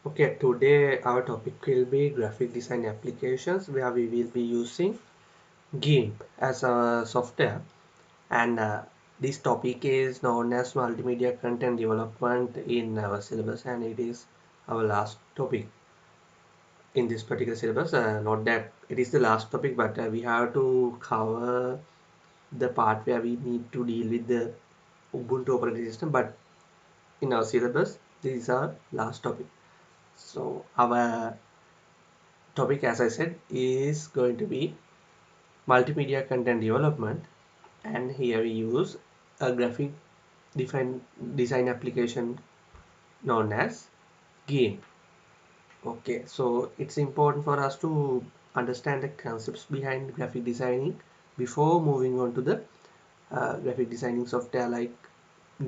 Okay, today our topic will be graphic design applications where we will be using GIMP as a software and this topic is known as multimedia content development in our syllabus and it is our last topic in this particular syllabus. Not that it is the last topic but we have to cover the part where we need to deal with the Ubuntu operating system, but in our syllabus this is our last topic. So our topic, as I said, is going to be multimedia content development, and here we use a graphic define design application known as GIMP. Okay, so it's important for us to understand the concepts behind graphic designing before moving on to the graphic designing software like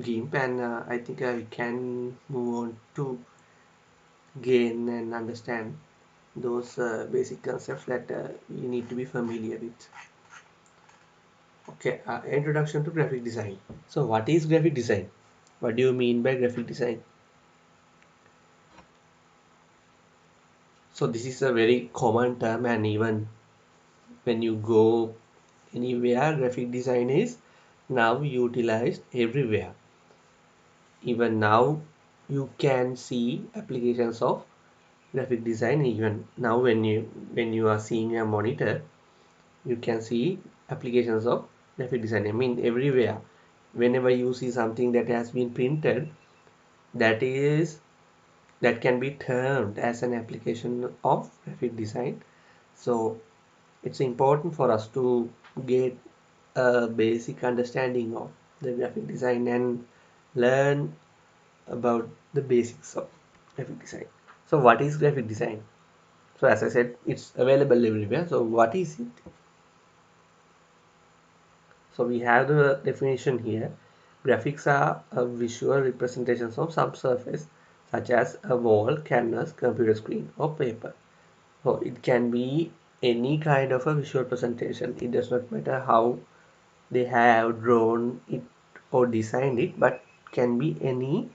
GIMP, and I think we can move on to gain and understand those basic concepts that you need to be familiar with. Okay, introduction to graphic design. So what is graphic design? What do you mean by graphic design? So this is a very common term, and even when you go anywhere, graphic design is now utilized everywhere. Even now you can see applications of graphic design. Even now when you are seeing a monitor, you can see applications of graphic design. I mean everywhere. Whenever you see something that has been printed, that is that can be termed as an application of graphic design. So it's important for us to get a basic understanding of the graphic design and learn about the basics of graphic design. So what is graphic design? So as I said, it's available everywhere. So what is it? So we have the definition here. Graphics are a visual representations of some surface such as a wall, canvas, computer screen or paper. So it can be any kind of a visual presentation. It does not matter how they have drawn it or designed it, but can be any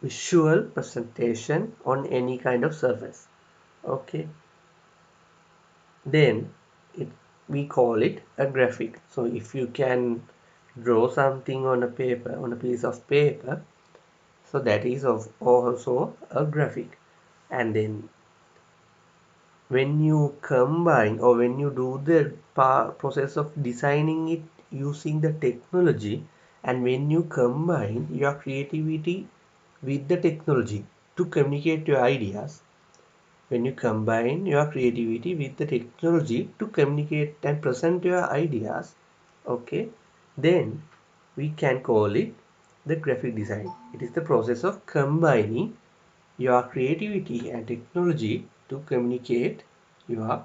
visual presentation on any kind of surface. Okay, then it we call it a graphic. So if you can draw something on a paper, on a piece of paper, so that is of also a graphic. And then when you combine or when you do the process of designing it using the technology, and when you combine your creativity with the technology to communicate your ideas, when you combine your creativity with the technology to communicate and present your ideas, okay, then we can call it the graphic design. It is the process of combining your creativity and technology to communicate your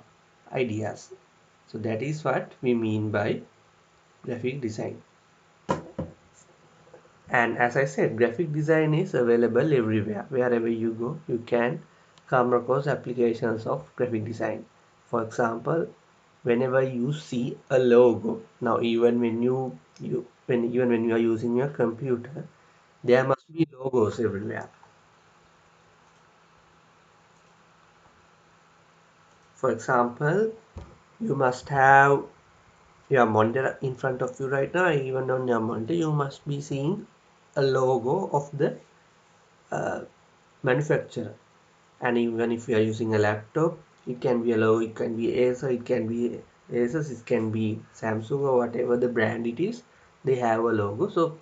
ideas. So that is what we mean by graphic design. And as I said, graphic design is available everywhere. Wherever you go, you can come across applications of graphic design. For example, whenever you see a logo, now even when you are using your computer, there must be logos everywhere. For example, you must have your monitor in front of you right now. Even on your monitor you must be seeing a logo of the uh, manufacturer. And even if you are using a laptop, it can be a logo, it can be Acer, it can be Asus, it can be Samsung or whatever the brand it is, they have a logo. So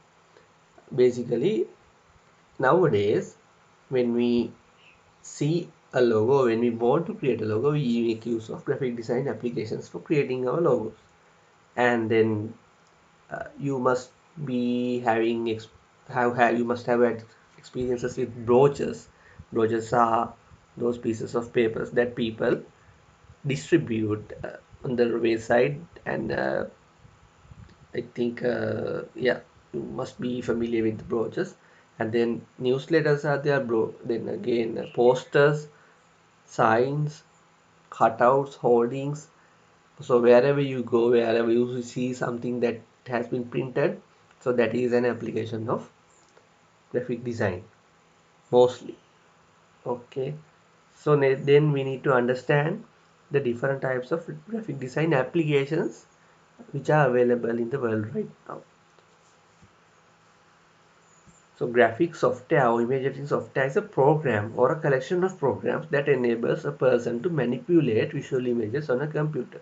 basically nowadays when we see a logo, when we want to create a logo, we make use of graphic design applications for creating our logos. And then you must be having you must have had experiences with brochures. Brochures are those pieces of papers that people distribute on the wayside, and I think yeah, you must be familiar with the brochures. And then newsletters are there, bro. Then again, posters, signs, cutouts, holdings. So wherever you go, wherever you see something that has been printed, so that is an application of graphic design mostly. Okay, so then we need to understand the different types of graphic design applications which are available in the world right now. So graphic software or image editing software is a program or a collection of programs that enables a person to manipulate visual images on a computer.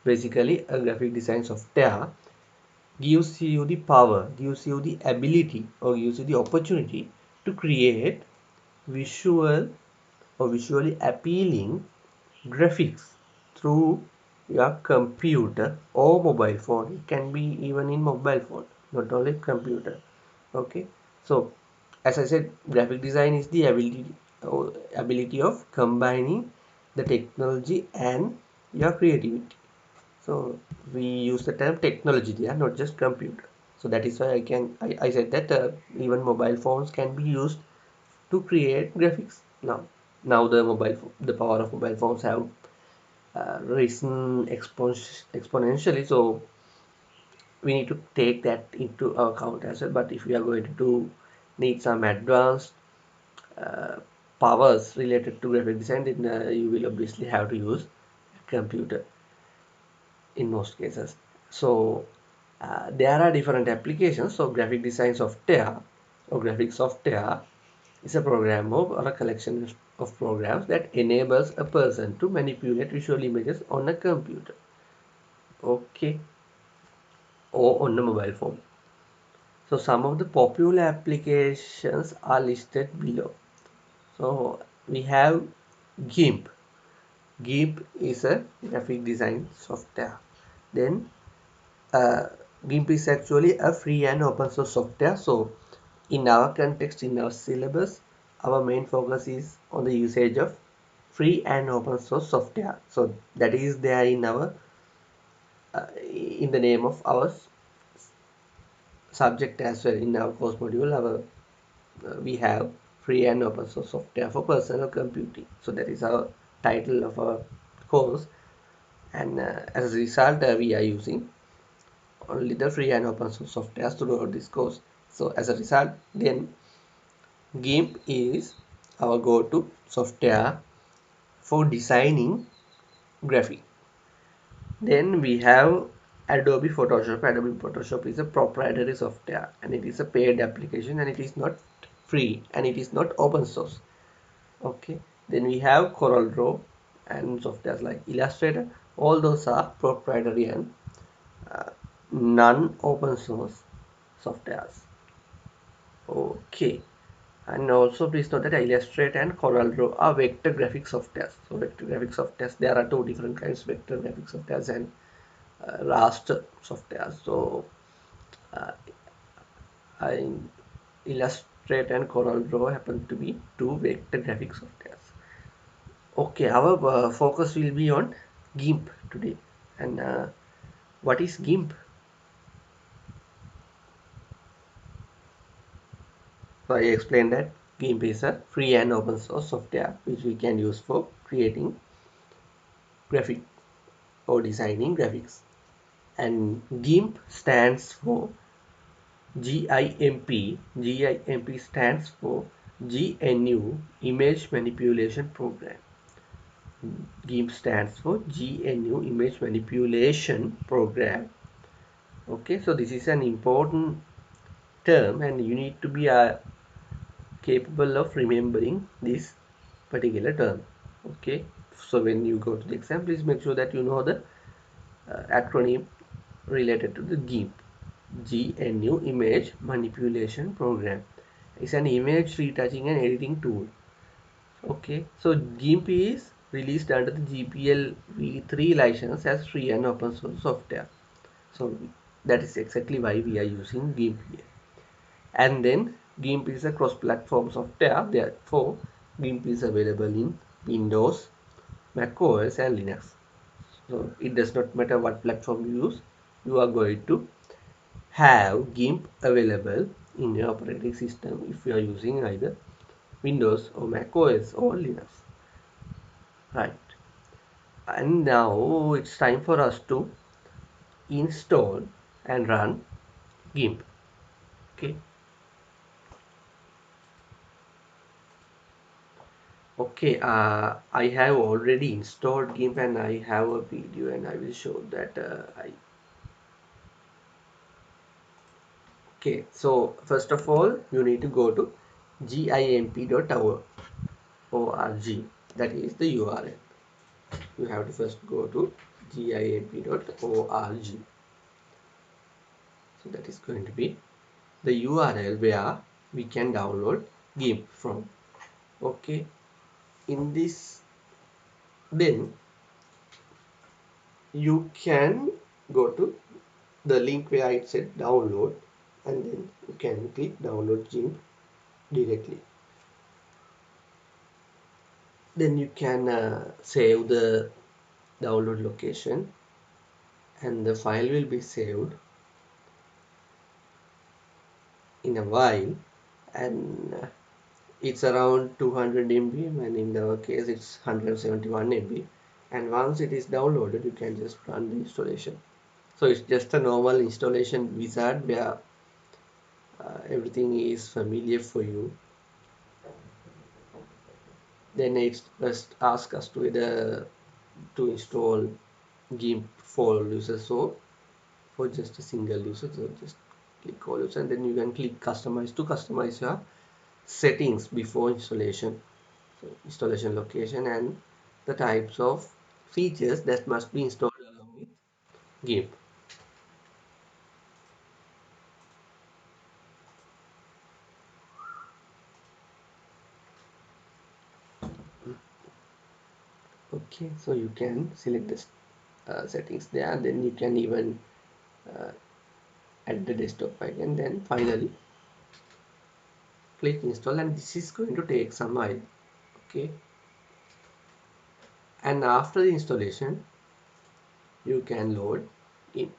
Basically, a graphic design software gives you the power, gives you the ability, or gives you the opportunity to create visual or visually appealing graphics through your computer or mobile phone. It can be even in mobile phone, not only computer. Okay, so as I said, graphic design is the ability of combining the technology and your creativity. So we use the term technology there, not just computer. So that is why I said that even mobile phones can be used to create graphics now. Now the power of mobile phones have risen exponentially, so we need to take that into account as well. But if we are going to need some advanced uh, powers related to graphic design, then you will obviously have to use a computer in most cases. So there are different applications. So graphic design software or graphic software is a program or a collection of programs that enables a person to manipulate visual images on a computer, okay, or on a mobile phone. So some of the popular applications are listed below. So we have GIMP. GIMP is a graphic design software. Then uh, GIMP is actually a free and open source software. So in our context, in our syllabus, our main focus is on the usage of free and open source software. So that is there in our in the name of our subject as well. In our course module, we have free and open source software for personal computing. So that is our title of our course, and as a result, we are using only the free and open source software throughout this course. So as a result, then GIMP is our go-to software for designing graphic. Then we have Adobe Photoshop. Adobe Photoshop is a proprietary software and it is a paid application and it is not free and it is not open source. Okay. Then we have CorelDRAW and softwares like Illustrator. All those are proprietary and uh, non-open source softwares. Okay. And also please note that Illustrator and CorelDRAW are vector graphic softwares. So vector graphic softwares, there are two different kinds, vector graphic softwares and raster software. So uh, I Illustrator and CorelDRAW happen to be two vector graphic softwares. Okay, our focus will be on GIMP today. And what is GIMP? So I explained that GIMP is a free and open source software which we can use for creating graphic or designing graphics. And GIMP stands for GIMP. GIMP stands for GNU Image Manipulation Program. GIMP stands for GNU Image Manipulation Program. Okay, so this is an important term and you need to be capable of remembering this particular term. Okay, so when you go to the exam, please make sure that you know the acronym related to the GIMP. GNU Image Manipulation Program is an image retouching and editing tool. Okay, so GIMP is released under the GPL v3 license as free and open source software. So that is exactly why we are using GIMP here. And then GIMP is a cross-platform software. Therefore, GIMP is available in Windows, Mac OS, and Linux. So it does not matter what platform you use, you are going to have GIMP available in your operating system if you are using either Windows or Mac OS or Linux. Right. And now it's time for us to install and run GIMP. Okay. Okay, I have already installed GIMP and I have a video and I will show that. Okay, so first of all, you need to go to gimp.org. That is the URL. You have to first go to gimp.org. So that is going to be the URL where we can download GIMP from. Okay, in this, then you can go to the link where it said download, and then you can click download GIMP directly. Then you can save the download location, and the file will be saved in a while, and it's around 200 MB, and in our case it's 171 MB. And once it is downloaded, you can just run the installation. So it's just a normal installation wizard where everything is familiar for you. Then it just asks us to whether to install GIMP for all users. So for just a single user, so just click all users, and then you can click customize to customize your settings before installation. So installation location and the types of features that must be installed along with GIMP. Okay, so you can select the settings there, then you can even uh, add the desktop file, and then finally click install, and this is going to take some while. Okay, and after the installation you can load in.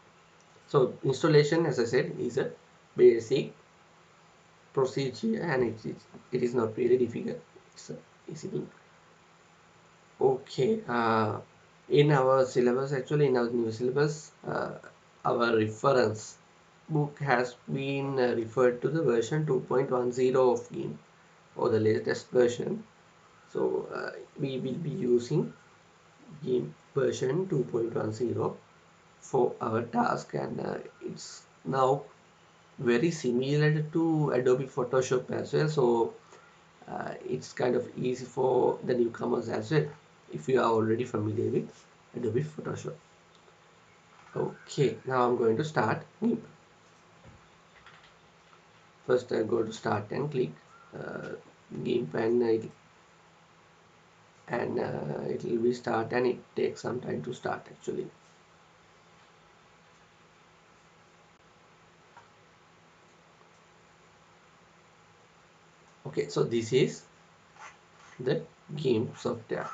So installation, as I said, is a basic procedure, and it is not really difficult. It's a easy thing. Okay, in our syllabus, actually in our new syllabus, our reference book has been referred to the version 2.10 of GIMP, or the latest version. So we will be using GIMP version 2.10 for our task, and it's now very similar to Adobe Photoshop as well. So it's kind of easy for the newcomers as well if you are already familiar with Adobe Photoshop. Okay, now I'm going to start GIMP. First I go to start and click uh, GIMP, and it will be start, and it takes some time to start actually. Okay, so this is the GIMP software,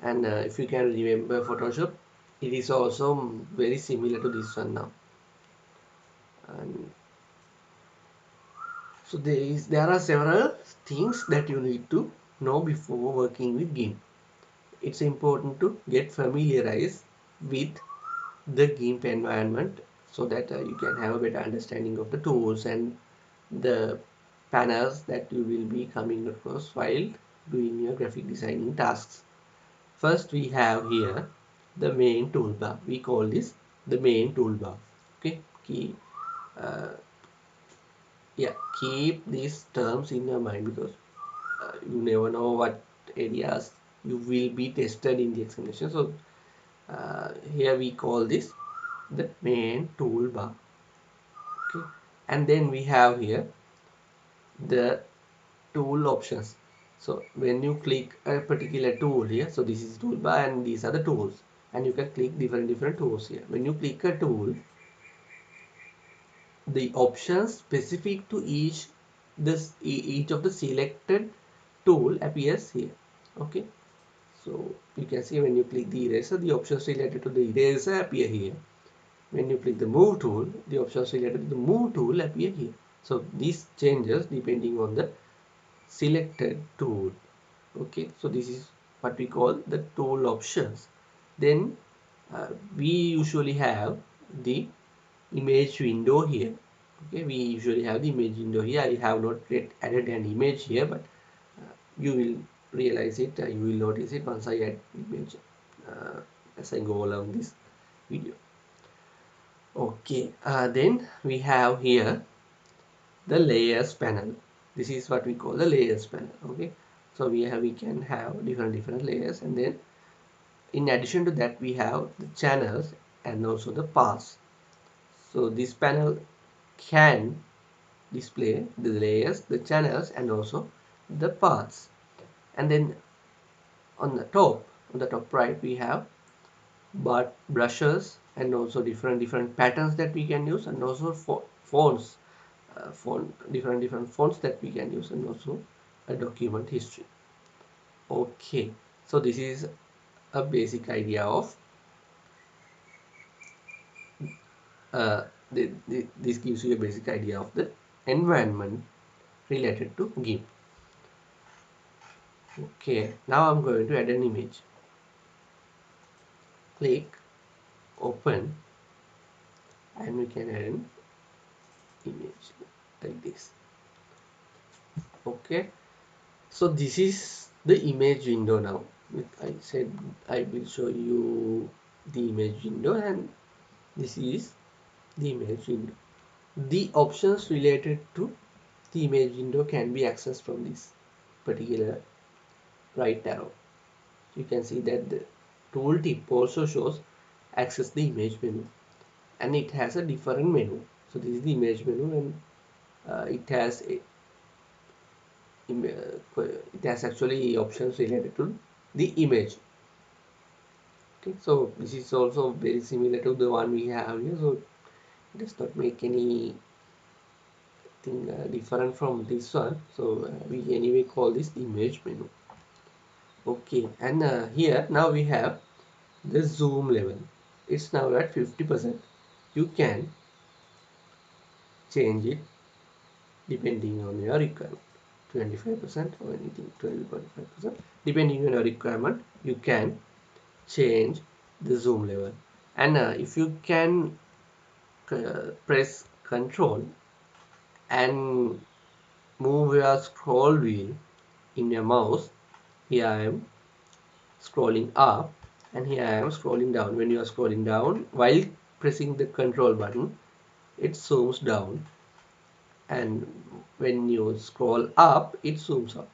and if you can remember Photoshop, it is also very similar to this one now. And so there are several things that you need to know before working with GIMP. It's important to get familiarized with the GIMP environment so that you can have a better understanding of the tools and the panels that you will be coming across while doing your graphic designing tasks. First, we have here the main toolbar. We call this the main toolbar. Okay, uh, yeah, keep these terms in your mind, because you never know what areas you will be tested in the examination. So here we call this the main toolbar. Okay, and then we have here the tool options. So when you click a particular tool here, so this is toolbar and these are the tools, and you can click different tools here. When you click a tool, the options specific to each of the selected tool appears here. Okay, so you can see when you click the eraser, the options related to the eraser appear here. When you click the move tool, the options related to the move tool appear here. So this changes depending on the selected tool. Okay, so this is what we call the tool options. Then we usually have the image window here. Okay, we usually have the image window here. I have not yet added an image here, but you will realize it, you will notice it once I add image as I go along this video. Okay, then we have here the layers panel. This is what we call the layers panel. Okay, so we can have different layers, and then in addition to that we have the channels and also the paths. So this panel can display the layers, the channels, and also the paths. And then on the top right, we have but brushes and also different patterns that we can use, and also fonts, different fonts that we can use, and also a document history. Okay, so this is a basic idea of this gives you a basic idea of the environment related to GIMP. Okay, now I'm going to add an image. Click open, and we can add an image like this. Okay, so this is the image window now. I said I will show you the image window, and this is the image window. The options related to the image window can be accessed from this particular right arrow. You can see that the tooltip also shows access the image menu, and it has a different menu. So this is the image menu, and it has it has actually options related to the image. Okay, so this is also very similar to the one we have here, so it does not make any thing different from this one. So we anyway call this image menu. Okay, and here now we have the zoom level. It's now at 50%. You can change it depending on your requirement. 25% or anything, 20.5%, depending on your requirement. You can change the zoom level, and if you can press Control and move your scroll wheel in your mouse. Here I am scrolling up, and here I am scrolling down. When you are scrolling down while pressing the Control button, it zooms down, and when you scroll up, it zooms up.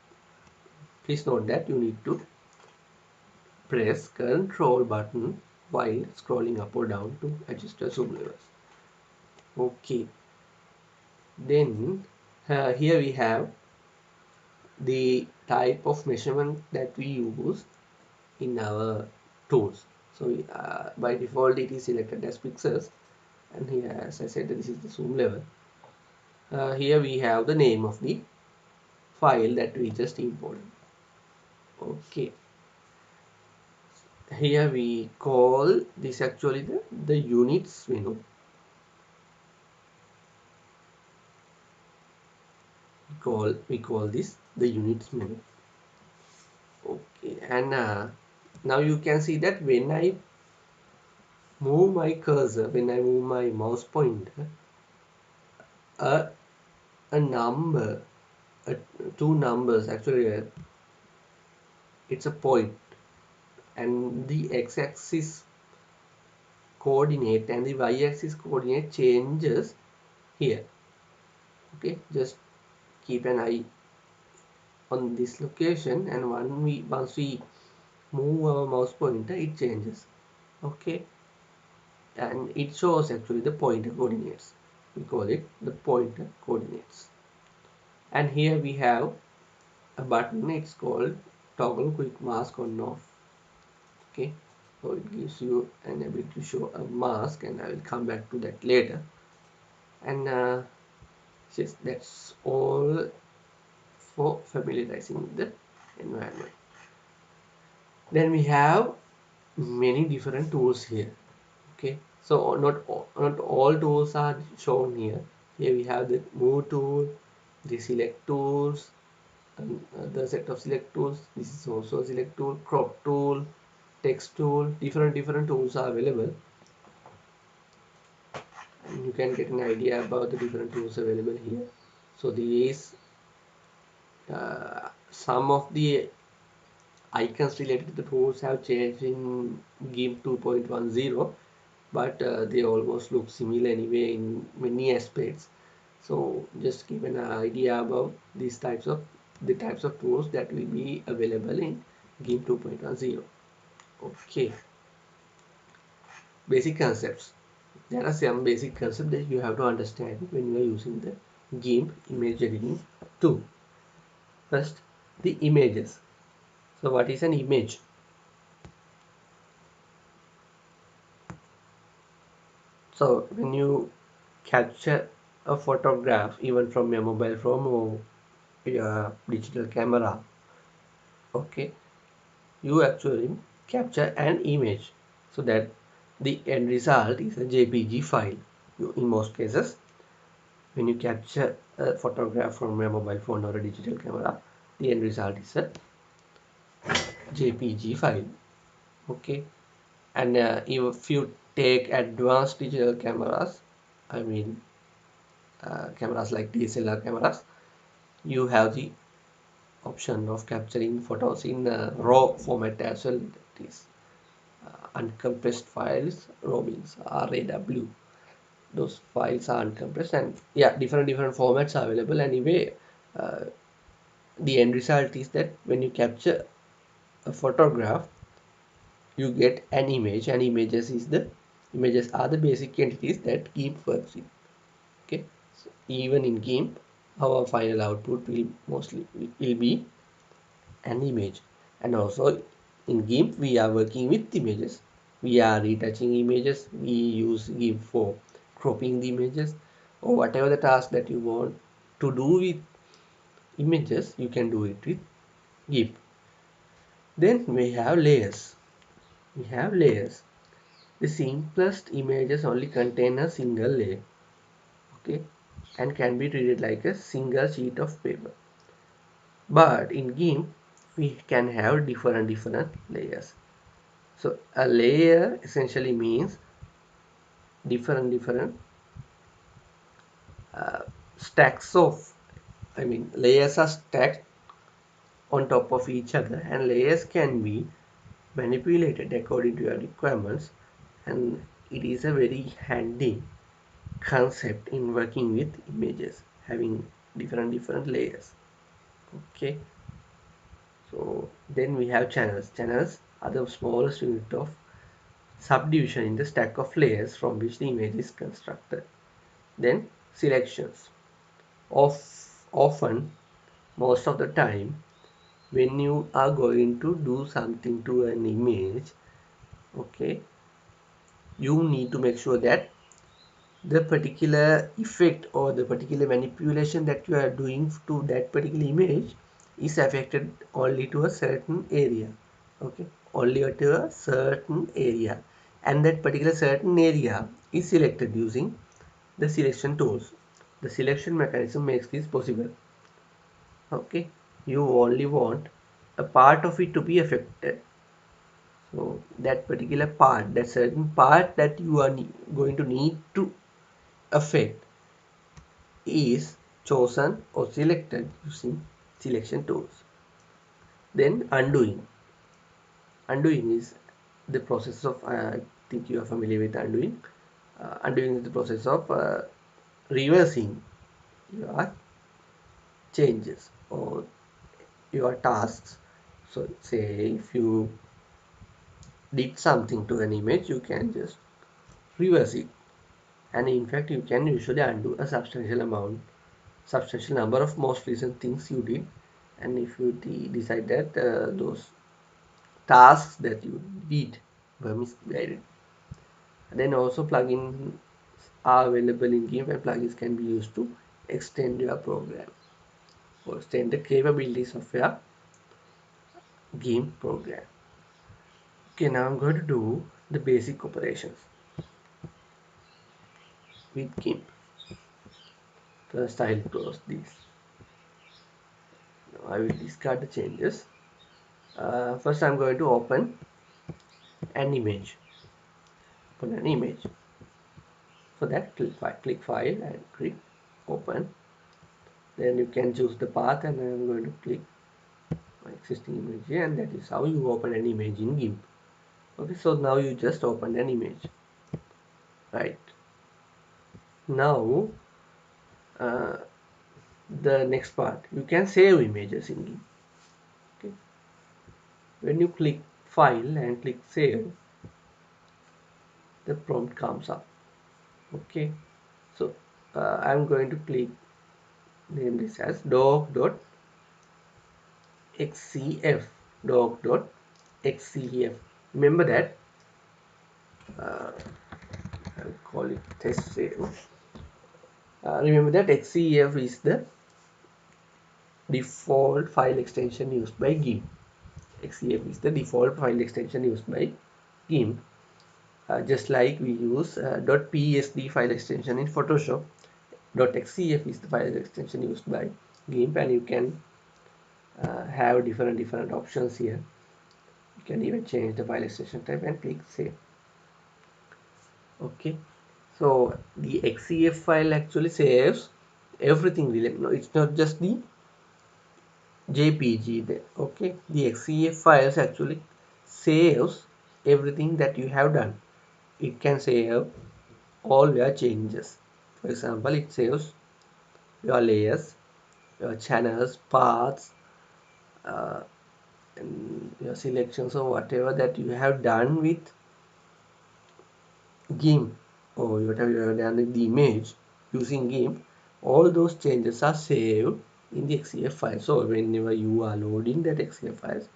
Please note that you need to press Control button while scrolling up or down to adjust the zoom levels. Okay, then here we have the type of measurement that we use in our tools. So by default it is selected as pixels, and here, as I said, this is the zoom level. Here we have the name of the file that we just imported. Okay, here we call this actually the units menu. We call this the units menu. Okay, and now you can see that when I move my cursor, when I move my mouse pointer, a a number, uh, two numbers actually, it's a point, and the x-axis coordinate and the y-axis coordinate changes here. Okay, just keep an eye on this location, and once we move our mouse pointer, it changes. Okay, and it shows actually the pointer coordinates. We call it the pointer coordinates. And here we have a button, it's called toggle quick mask on off. Okay, so it gives you an ability to show a mask, and I will come back to that later. And yes, that's all for familiarizing with the environment. Then we have many different tools here. Okay, so not all tools are shown here. Here we have the move tool, the select tools, and the set of select tools. This is also a select tool, crop tool, text tool. Different tools are available, and you can get an idea about the different tools available here. So these some of the icons related to the tools have changed in GIMP 2.10, but they almost look similar anyway in many aspects. So just give an idea about these types of the types of tools that will be available in GIMP 2.10. Okay, basic concepts. There are some basic concepts that you have to understand when you are using the GIMP image editing tool. First, the images. So what is an image? So when you capture a photograph even from your mobile phone or your digital camera, okay, you actually capture an image so that the end result is a JPG file. In most cases, when you capture a photograph from your mobile phone or a digital camera, the end result is a JPG file. Okay, and if you take advanced digital cameras, I mean cameras like DSLR cameras, you have the option of capturing photos in raw format as well. That is uncompressed files, raw means RAW. Those files are uncompressed, and yeah, different formats are available anyway. uh, the end result is that when you capture a photograph, you get an image, and images are the basic entities that GIMP works with. Okay, so even in GIMP, our final output will be an image. And also in GIMP we are working with images, we are retouching images, we use GIMP for cropping the images, or whatever the task that you want to do with images, you can do it with GIMP. Then we have layers. The simplest images only contain a single layer, okay, and can be treated like a single sheet of paper. But in GIMP we can have different layers. So a layer essentially means different uh, stacks of, I mean, layers are stacked on top of each other, and layers can be manipulated according to your requirements, and it is a very handy concept in working with images, having different layers. Okay, so then we have channels are the smallest unit of subdivision in the stack of layers from which the image is constructed. Then selections. Often, most of the time, when you are going to do something to an image, okay, you need to make sure that the particular effect or the particular manipulation that you are doing to that particular image is affected only to a certain area. Okay, only to a certain area, and that particular certain area is selected using the selection tools. The selection mechanism makes this possible. Okay, you only want a part of it to be affected, so that particular part, that certain part that you are going to need to affect, is chosen or selected using selection tools. Then undoing is the process of, I think you are familiar with undoing. Undoing is the process of reversing your changes or your tasks. So say if you did something to an image, you can just reverse it, and in fact you can usually undo a substantial number of most recent things you did. And if you decide that those tasks that you did were misguided, then also plugins are available in GIMP, and plugins can be used to extend your program or extend the capabilities of your GIMP program. Okay, now I'm going to do the basic operations with GIMP. First I'll close this. Now I will discard the changes. First I'm going to open an image. For that, click file and click open. Then you can choose the path, and I'm going to click existing image here, and that is how you open an image in GIMP. Okay, so now you just open an image, right? Now uh, the next part, you can save images in GIMP. Okay, when you click file and click save, the prompt comes up. Okay, so I'm going to click, name this as doc.xcf, doc.xcf. Remember that, I'll call it test save. Remember that xcf is the default file extension used by GIMP. xcf is the default file extension used by GIMP. Just like we use .psd file extension in Photoshop, .xcf is the file extension used by GIMP, and you can have different options here. You can even change the file extension type and click save. Okay, so the xcf file actually saves everything related. No, it's not just the JPG there. Okay, the xcf files actually saves everything that you have done. It can save all your changes. For example, it saves your layers, your channels, paths, uh, and your selections, or whatever that you have done with GIMP, or whatever you have done with the image using GIMP. All those changes are saved in the xcf file. So whenever you are loading that xcf files,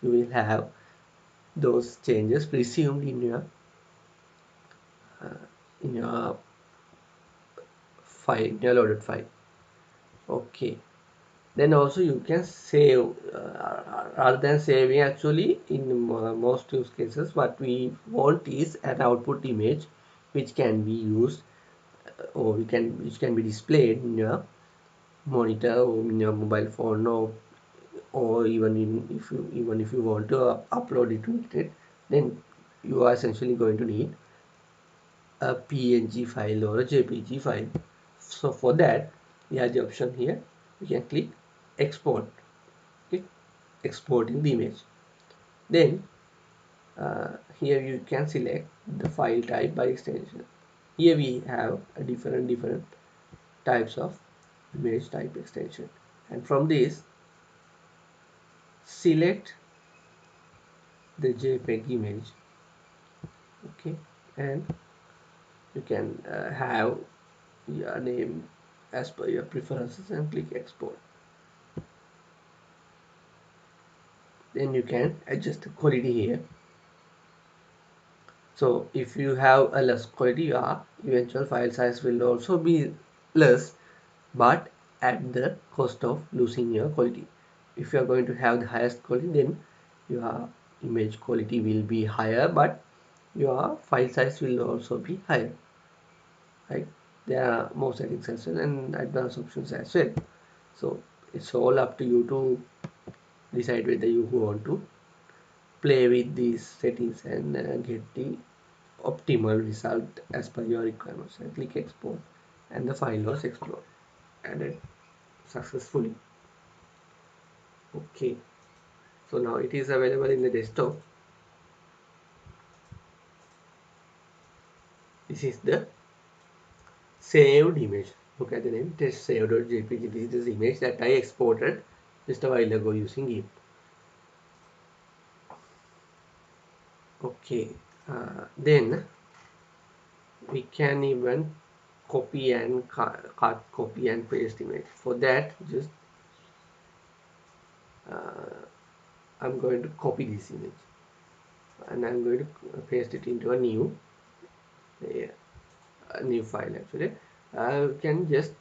you will have those changes presumed in your file, in your loaded file. Okay, then also you can save, rather than saving, actually in most use cases what we want is an output image which can be used, or which can be displayed in your monitor or in your mobile phone, or even if you want to upload it to it, then you are essentially going to need a PNG file or a JPG file. So for that, we have the option here. We can click export. Click exporting the image. Then here you can select the file type by extension. Here we have a different types of image type extension, and from this select the JPEG image. Okay, and you can have your name as per your preferences and click export. Then you can adjust the quality here. So if you have a less quality, your eventual file size will also be less, but at the cost of losing your quality. If you are going to have the highest quality, then your image quality will be higher, but your file size will also be higher, right? There are more settings as well and advanced options as well. So it's all up to you to decide whether you want to play with these settings and get the optimal result as per your requirements. And click export, and the file was added successfully. Okay, so now it is available in the desktop. This is the saved image. Look at the name, test saved.jpg. This is the image that I exported just a while ago using GIMP. Okay, then we can even copy and cut, copy and paste image. For that, just I'm going to copy this image and I'm going to paste it into yeah, a new file. Actually, I can just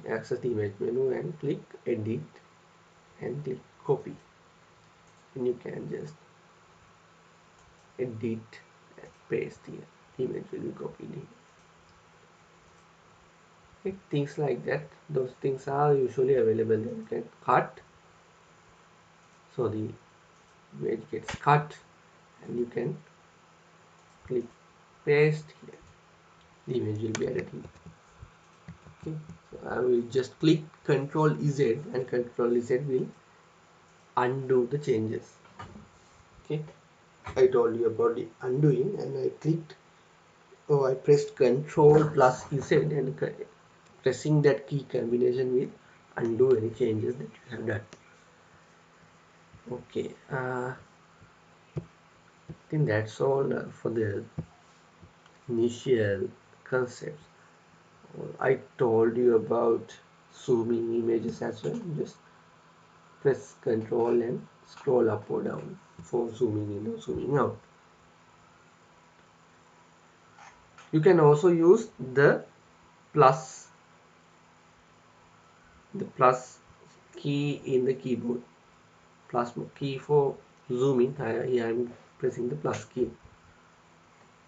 access the image menu and click edit and click copy, and you can just edit and paste here. The image will be copied here. Okay, things like that, those things are usually available. You can cut, so the image gets cut, and you can click paste here. The image will be added here. Okay, so I will just click Ctrl Z, and Ctrl Z will undo the changes. Okay, I told you about the undoing, and I clicked, oh, I pressed Control plus Z, and pressing that key combination will undo any changes that you have done. Okay, I think that's all for the initial concepts. I told you about zooming images as well. Just press Control and scroll up or down for zooming in or zooming out. You can also use plus the plus key in the keyboard. Plus key for zooming. Here I'm pressing the plus key,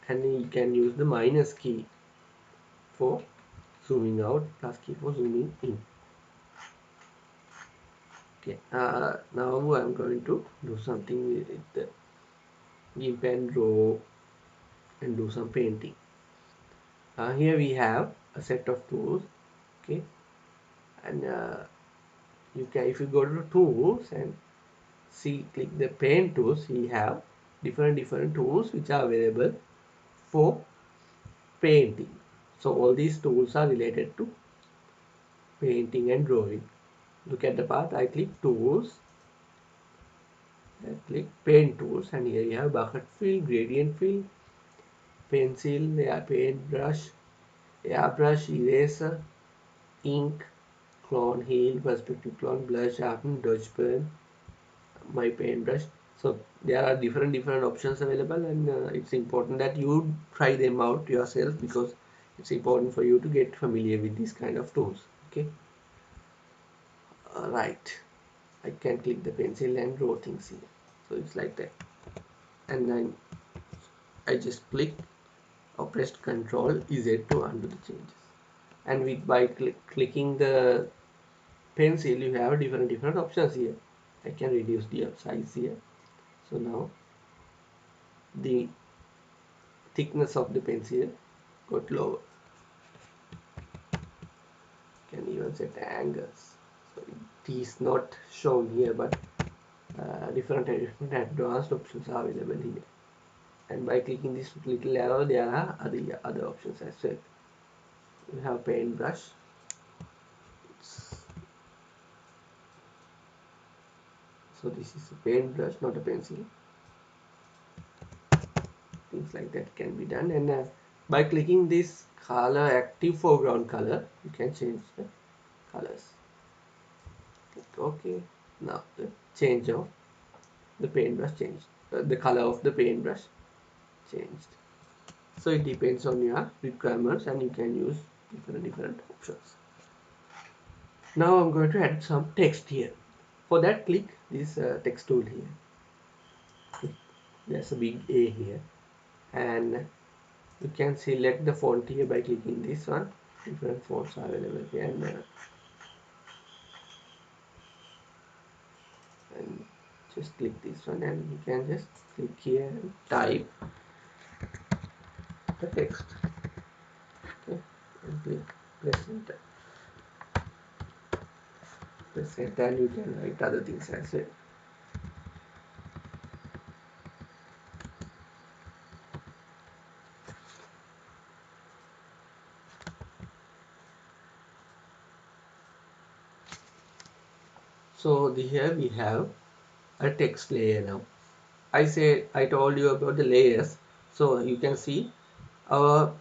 and you can use the minus key for zooming out, plus key for zooming in. Okay, now I'm going to do something with the GIMP and draw and do some painting. Here we have a set of tools. Okay, and you can, if you go to tools and see, click the paint tools, we have different tools which are available for painting. So all these tools are related to painting and drawing. Look at the path. I click tools, I click paint tools, and here you have bucket fill, gradient fill, pencil, paintbrush, airbrush, eraser, ink, clone, heal, perspective clone, blush, sharpen, dodge burn, my paintbrush. So there are different options available, and it's important that you try them out yourself, because it's important for you to get familiar with these kind of tools. Okay, right. I can click the pencil and draw things here. So it's like that, and then I just click or pressed Control Z to undo the changes. And by clicking the pencil, you have different options here. I can reduce the size here. So now the thickness of the pencil got lower. Can even set angles. So it is not shown here, but different advanced options are available here. And by clicking this little arrow, there are other options as well. You have paintbrush. So this is a paintbrush, not a pencil. Things like that can be done, and by clicking this color, active foreground color, you can change the colors. Click OK. Now the change of the paintbrush changed. The color of the paintbrush changed. So it depends on your requirements, and you can use different options. Now I'm going to add some text here. For that, click this text tool here. There's a big A here, and you can select the font here by clicking this one. Different fonts are available here, and just click this one, and you can just click here and type the text. Okay, and click press enter. Press enter, and you can write other things as well. So here we have a text layer now. I told you about the layers. So you can see our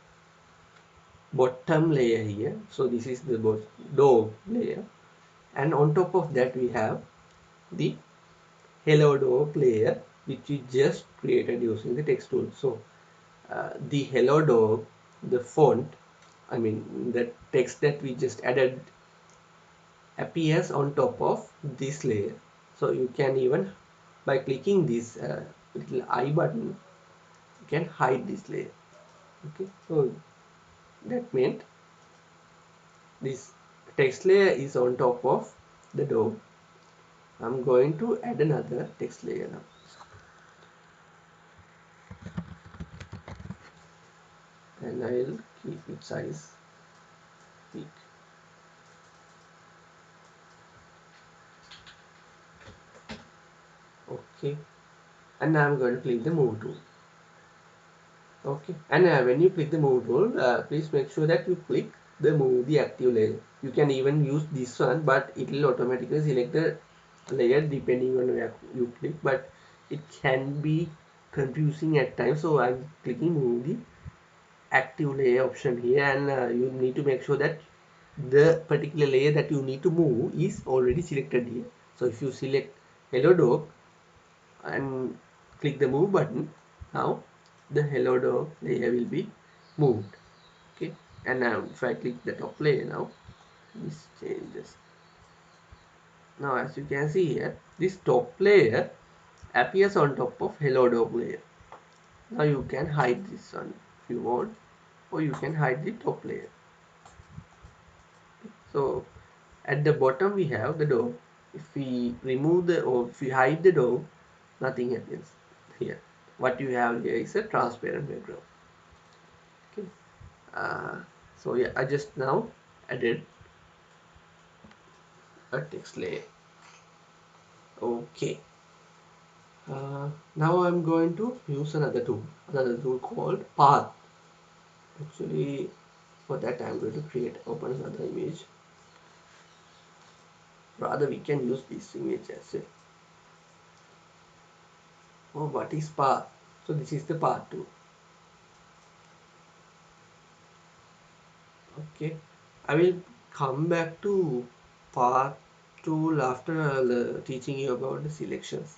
bottom layer here. So this is the dog layer, and on top of that we have the hello dog layer, which we just created using the text tool. So the hello dog, the font, I mean the text that we just added, appears on top of this layer. So you can even, by clicking this little I button, you can hide this layer. Okay, so that meant this text layer is on top of the dog. I'm going to add another text layer now, and I'll keep its size big. Okay, and now I'm going to click the move tool. Okay, and when you click the move tool, please make sure that you click the move the active layer. You can even use this one, but it will automatically select the layer depending on where you click, but it can be confusing at times. So I'm clicking move the active layer option here, and you need to make sure that the particular layer that you need to move is already selected here. So if you select hello dog and click the move button, now the hello dog layer will be moved. Okay, and now if I click the top layer, now this changes. Now as you can see here, this top layer appears on top of hello dog layer. Now you can hide this one if you want, or you can hide the top layer. So at the bottom we have the dog. If we remove the, or if we hide the dog, nothing happens here. What you have here is a transparent background. Okay. So yeah, I just now added a text layer. Okay. Now I'm going to use another tool called path. Actually, for that I'm going to open another image. Rather, we can use this image as well. Oh, what is path? So this is the path tool. Okay, I will come back to path tool after teaching you about the selections.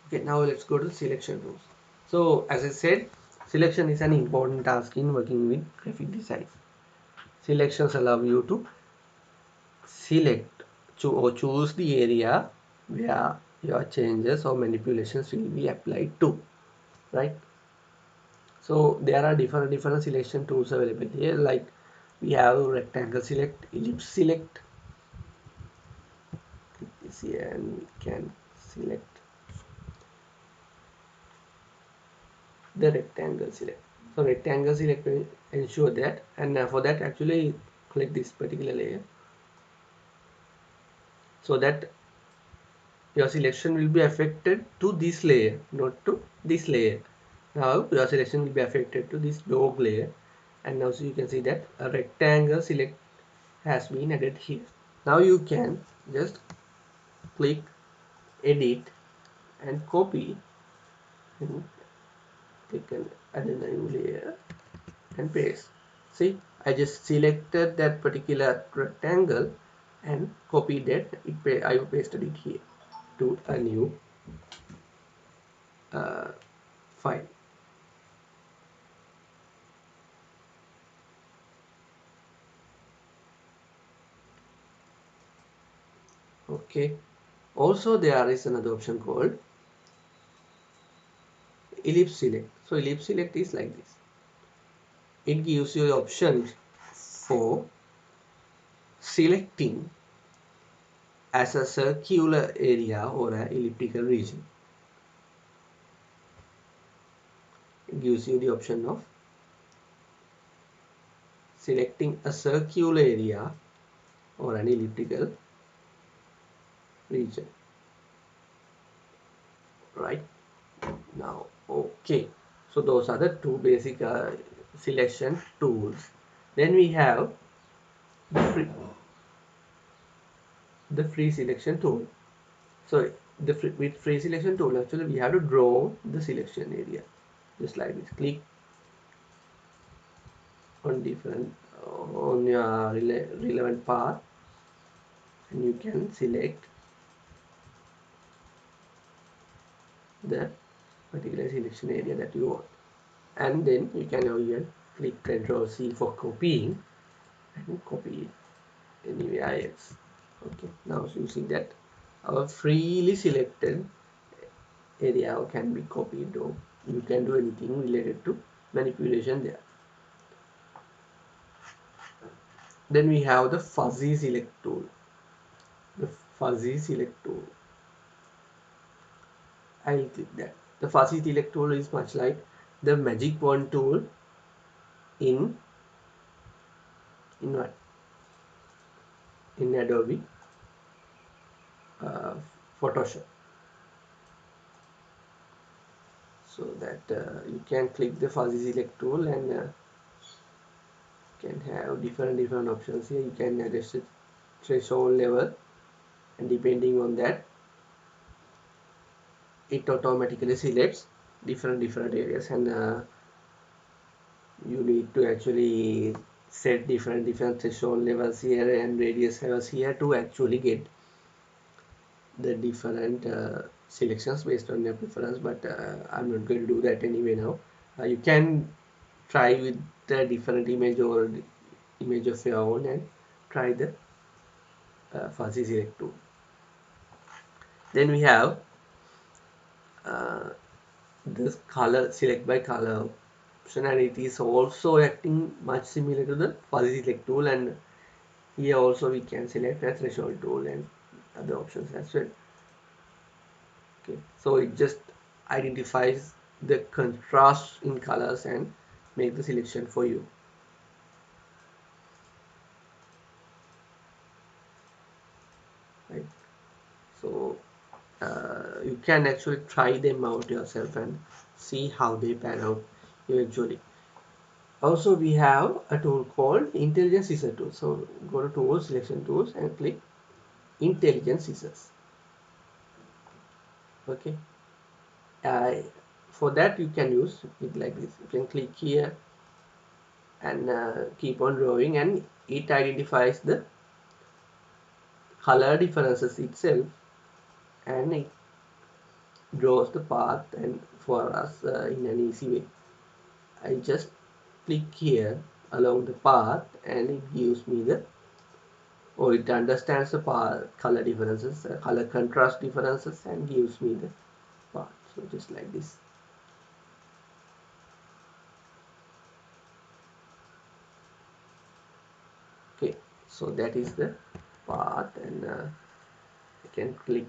Okay, now let's go to selection tools. So as I said, selection is an important task in working with graphic design. Selections allow you to select or choose the area where your changes or manipulations will be applied to, right? So there are different selection tools available here, like we have rectangle select, ellipse select. Click this here and we can select the rectangle select. So rectangle select will ensure that, and for that actually click this particular layer so that your selection will be affected to this layer, not to this layer. Now your selection will be affected to this dog layer, and now so you can see that a rectangle select has been added here. Now you can just click edit and copy and click and add a new layer and paste. See, I just selected that particular rectangle and copied it. I pasted it here to a new uh, file. Okay. Also, there is another option called ellipse select. So ellipse select is like this. It gives you the option for selecting as a circular area or an elliptical region. It gives you the option of selecting a circular area or an elliptical region. Right now, okay. So those are the two basic selection tools. Then we have the free selection tool. So with free selection tool, actually we have to draw the selection area, just like this. Click on different on your relevant path, and you can select the particular selection area that you want, and then you can again click Ctrl C for copying and copy it anywhere else. Okay, now so you see that our freely selected area can be copied, or you can do anything related to manipulation there. Then we have the fuzzy select tool. The fuzzy select tool. I will click that. The fuzzy select tool is much like the magic wand tool in what? In Adobe. Photoshop. So that you can click the fuzzy select tool and can have different options here. You can adjust the threshold level, and depending on that it automatically selects different areas, and you need to actually set different threshold levels here and radius levels here to actually get the different selections based on your preference, but I'm not going to do that anyway now. You can try with the different image or image of your own and try the fuzzy select tool. Then we have uh, this color select by color option, and it is also acting much similar to the fuzzy select tool, and here also we can select a threshold tool and other options as well. Okay, so it just identifies the contrast in colors and make the selection for you. Right, so you can actually try them out yourself and see how they pan out eventually. Also, we have a tool called Intelligent Scissor Tool. So go to Tools, Selection Tools, and click Intelligent Scissors. Okay. Uh, for that, you can use it like this. You can click here and keep on drawing, and it identifies the color differences itself, and it draws the path and for us in an easy way. I just click here along the path, and it gives me the, or it understands the color differences, color contrast differences, and gives me the path. So just like this. Okay, so that is the path, and I can click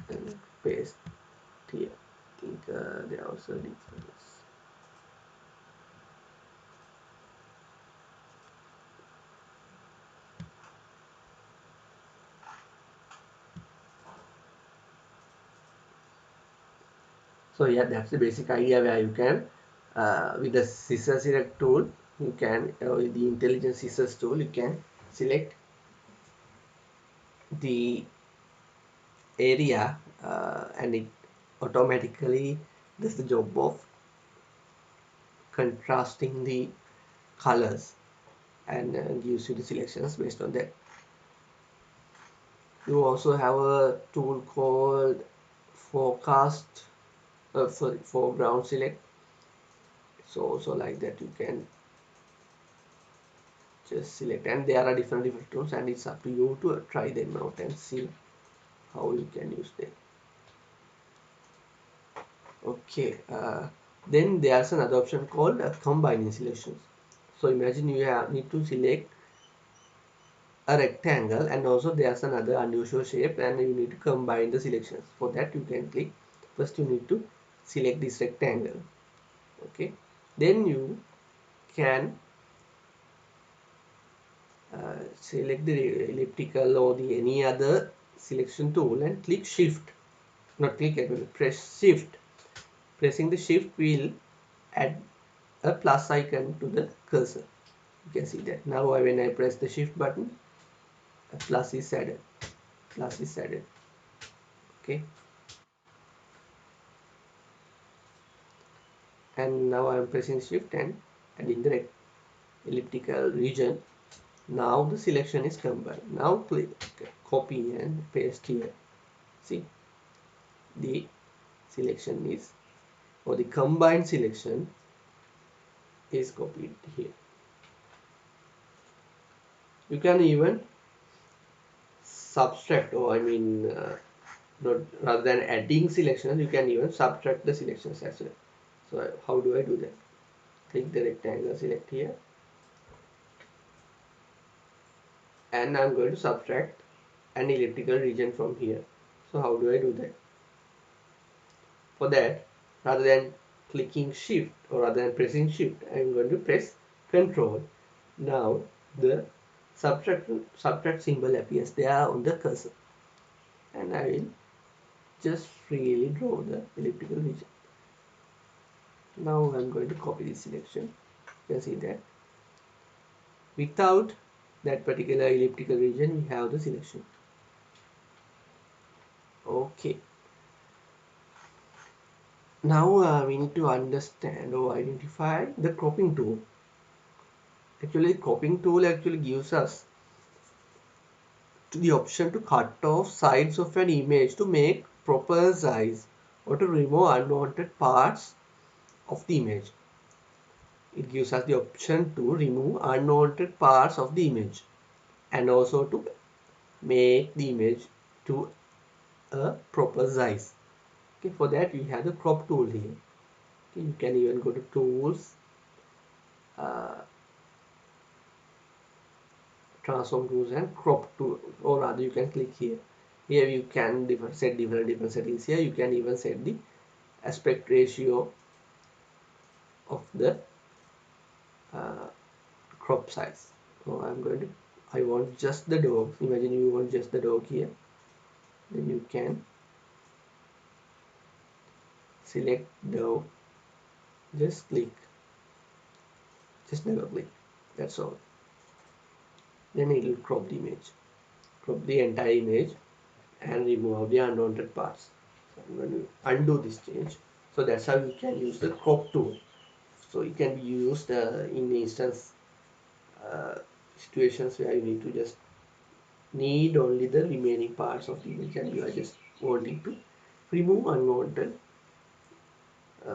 and paste here. I think there are also difference. So yeah, that's the basic idea, where you can with the scissor select tool, you can with the intelligent scissors tool, you can select the area and it automatically does the job of contrasting the colors and gives you the selections based on that. You also have a tool called forecast, sorry, foreground select. So like that you can just select, and there are different tools, and it's up to you to try them out and see how you can use them. Okay, then there's another option called combining selections. So imagine you need to select a rectangle, and also there's another unusual shape, and you need to combine the selections. For that, you can click, first you need to select this rectangle. Okay, then you can select the elliptical or the any other selection tool and click shift, not click again, press shift. Pressing the shift will add a plus icon to the cursor. You can see that now when I press the shift button, a plus is added. Plus is added. Okay, and now I am pressing shift and adding the elliptical region. Now the selection is combined. Now click copy and paste here. See, the selection is, or the combined selection is copied here. You can even subtract, or I mean not, rather than adding selections, you can even subtract the selections as well. So how do I do that? Click the rectangle, select here, and I'm going to subtract an elliptical region from here. So how do I do that? For that, rather than clicking shift, or rather than pressing shift, I'm going to press control. Now the subtract symbol appears there on the cursor. and I will just freely draw the elliptical region. Now I'm going to copy this selection. You can see that without that particular elliptical region we have the selection. Okay, now we need to understand or identify the cropping tool. Actually, cropping tool actually gives us the option to cut off sides of an image to make proper size or to remove unwanted parts of the image. It gives us the option to remove unwanted parts of the image and also to make the image to a proper size. Okay, for that we have the crop tool here. Okay, you can even go to tools, uh, transform tools and crop tool, or rather you can click here. Here you can set different settings. Here you can even set the aspect ratio of the uh, crop size. So I want just the dog. Imagine you want just the dog here. Then you can select dog, just click, just double click. That's all. Then it will crop the image, crop the entire image and remove all the unwanted parts. So I'm going to undo this change. So that's how you can use the crop tool. So it can be used in instance uh, situations where you need to just need only the remaining parts of the image and you are just wanting to remove unwanted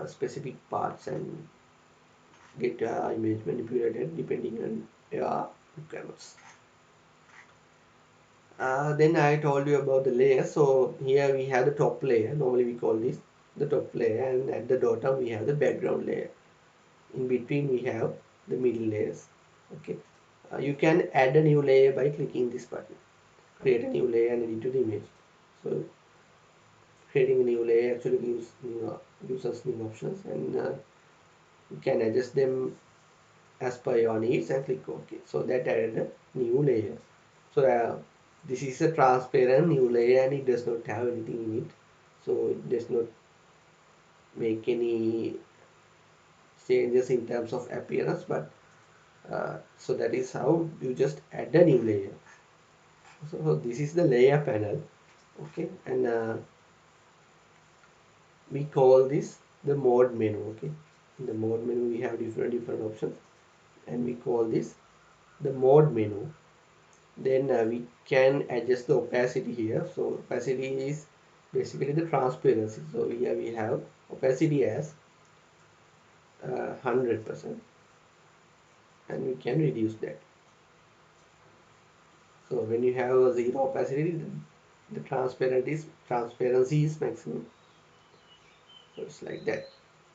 specific parts and get image manipulated depending on your requirements. Then I told you about the layer. So here we have the top layer. Normally we call this the top layer, and at the bottom we have the background layer. In between we have the middle layers. Okay. You can add a new layer by clicking this button. Create a new layer and edit the image. So creating a new layer actually gives us new options, and you can adjust them as per your needs and click OK. So that added a new layer. So this is a transparent new layer and it does not have anything in it. So it does not make any changes in terms of appearance, but so that is how you just add a new layer. So this is the layer panel. Okay, and we call this the mode menu. Okay, in the mode menu we have different options, and we call this the mode menu. Then we can adjust the opacity here. So opacity is basically the transparency. So here we have opacity as 100%, and we can reduce that. So when you have a zero opacity, the transparency is maximum. So it's like that.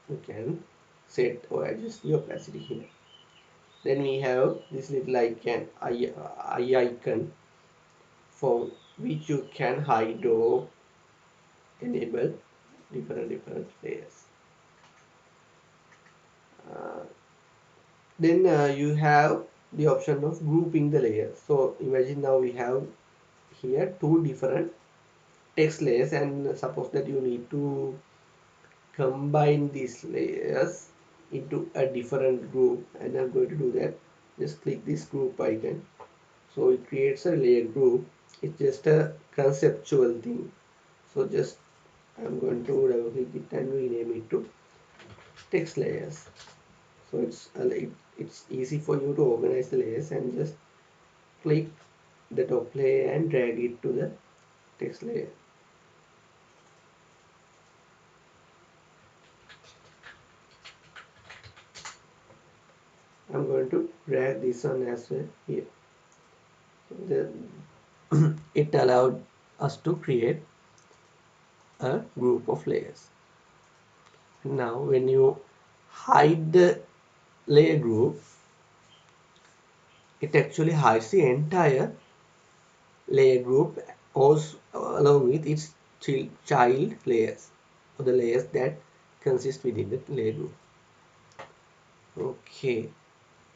You can set or adjust the opacity here. Then we have this little eye icon for which you can hide or enable different layers. Uh, then you have the option of grouping the layers. So imagine now we have here two different text layers, and suppose that you need to combine these layers into a different group, and I'm going to do that. Just click this group icon. So it creates a layer group. It's just a conceptual thing. So just I'm going to double click it and rename it to text layers. So it's easy for you to organize the layers, and just click the top layer and drag it to the text layer. I'm going to drag this one as well here. So it allowed us to create a group of layers. Now when you hide the layer group, it actually hides the entire layer group also along with its child layers, or the layers that consist within the layer group. Okay,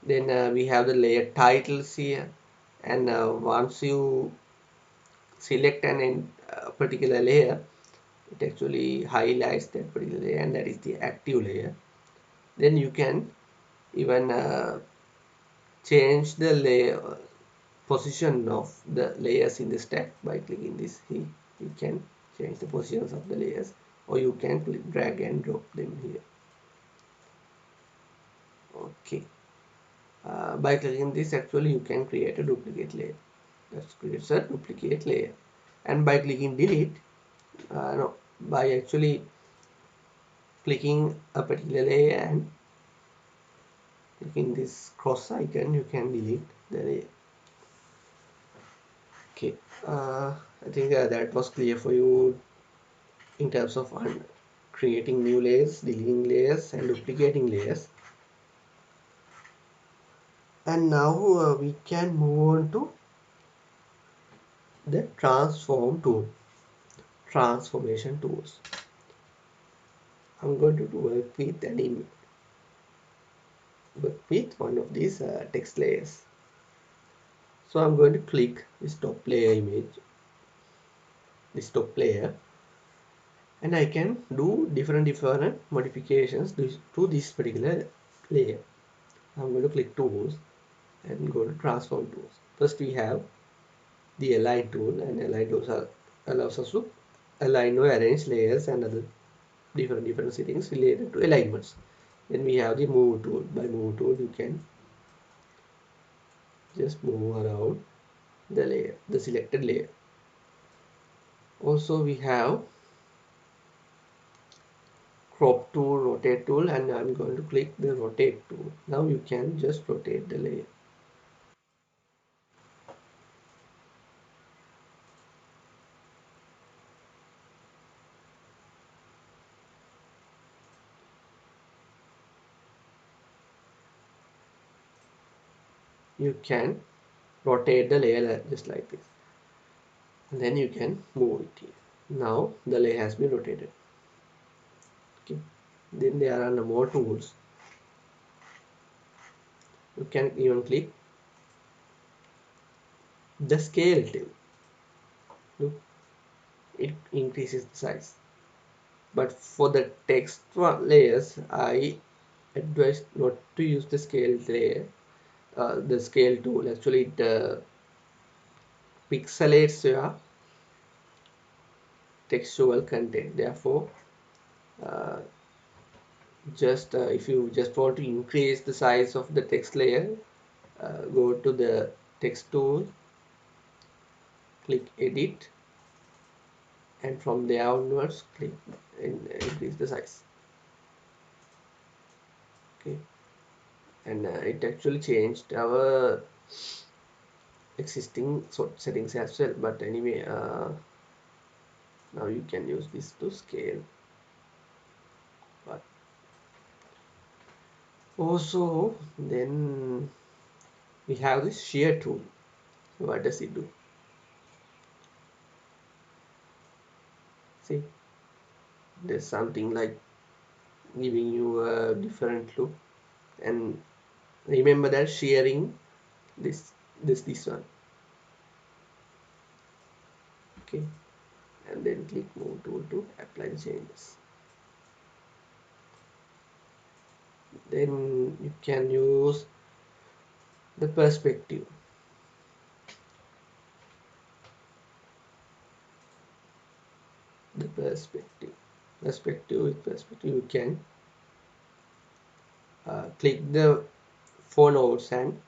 then we have the layer titles here, and once you select an particular layer, it actually highlights that particular layer, and that is the active layer. Then you can even change the layer position of the layers in the stack by clicking this here. You can change the positions of the layers, or you can click, drag and drop them here. Okay. By clicking this, actually you can create a duplicate layer. That creates a duplicate layer. And by clicking delete, no, by actually clicking a particular layer and clicking this cross icon, you can delete the layer. Okay, I think that was clear for you in terms of creating new layers, deleting layers, and duplicating layers. And now we can move on to the transformation tools. I'm going to work with one of these text layers. So I'm going to click this top layer image, this top layer, and I can do different modifications to this particular layer. I'm going to click tools and go to transform tools. First we have the align tool, and align tools allows us to align or arrange layers and other different settings related to alignments. Then we have the move tool. By move tool you can just move around the layer, the selected layer. Also we have crop tool, rotate tool, and I'm going to click the rotate tool. Now you can just rotate the layer. You can rotate the layer just like this, and then you can move it here. Now the layer has been rotated. Okay. Then there are no more tools. You can even click the scale tool. Look, it increases the size. But for the text layers, I advise not to use the scale layer. The scale tool actually it pixelates your textual content. Therefore, uh, just if you just want to increase the size of the text layer, go to the text tool, click edit, and from there onwards click and increase the size. Okay, and it actually changed our existing sort settings as well, but anyway, now you can use this to scale. But also then we have this shear tool. So what does it do? See, there's something like giving you a different look. And remember that shearing this one. Okay, and then click move tool to apply the changes. Then you can use the perspective. The perspective with perspective, you can click the four nodes and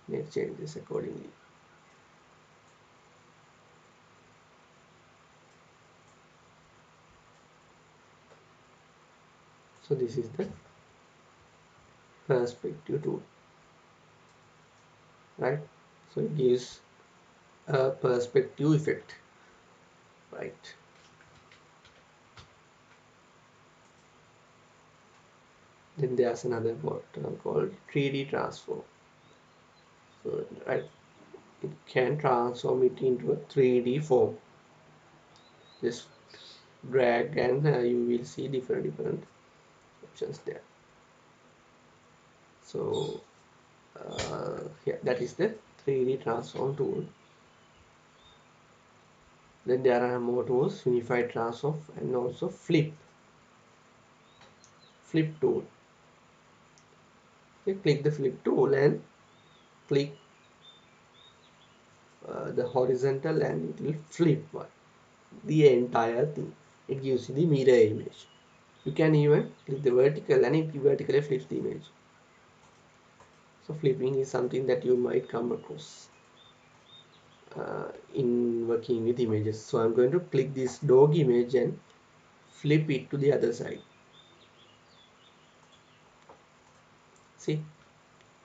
make changes accordingly. So this is the perspective tool, right? So it gives a perspective effect, right? Then there's another button called 3D transform. So right, it can transform it into a 3D form. Just drag and you will see different options there. So yeah, that is the 3D transform tool. Then there are more tools, unified transform and also flip tool. Okay, click the flip tool and click the horizontal and it will flip the entire thing. It gives you the mirror image. You can even click the vertical and it vertically flips the image. So flipping is something that you might come across in working with images. So I'm going to click this dog image and flip it to the other side. See,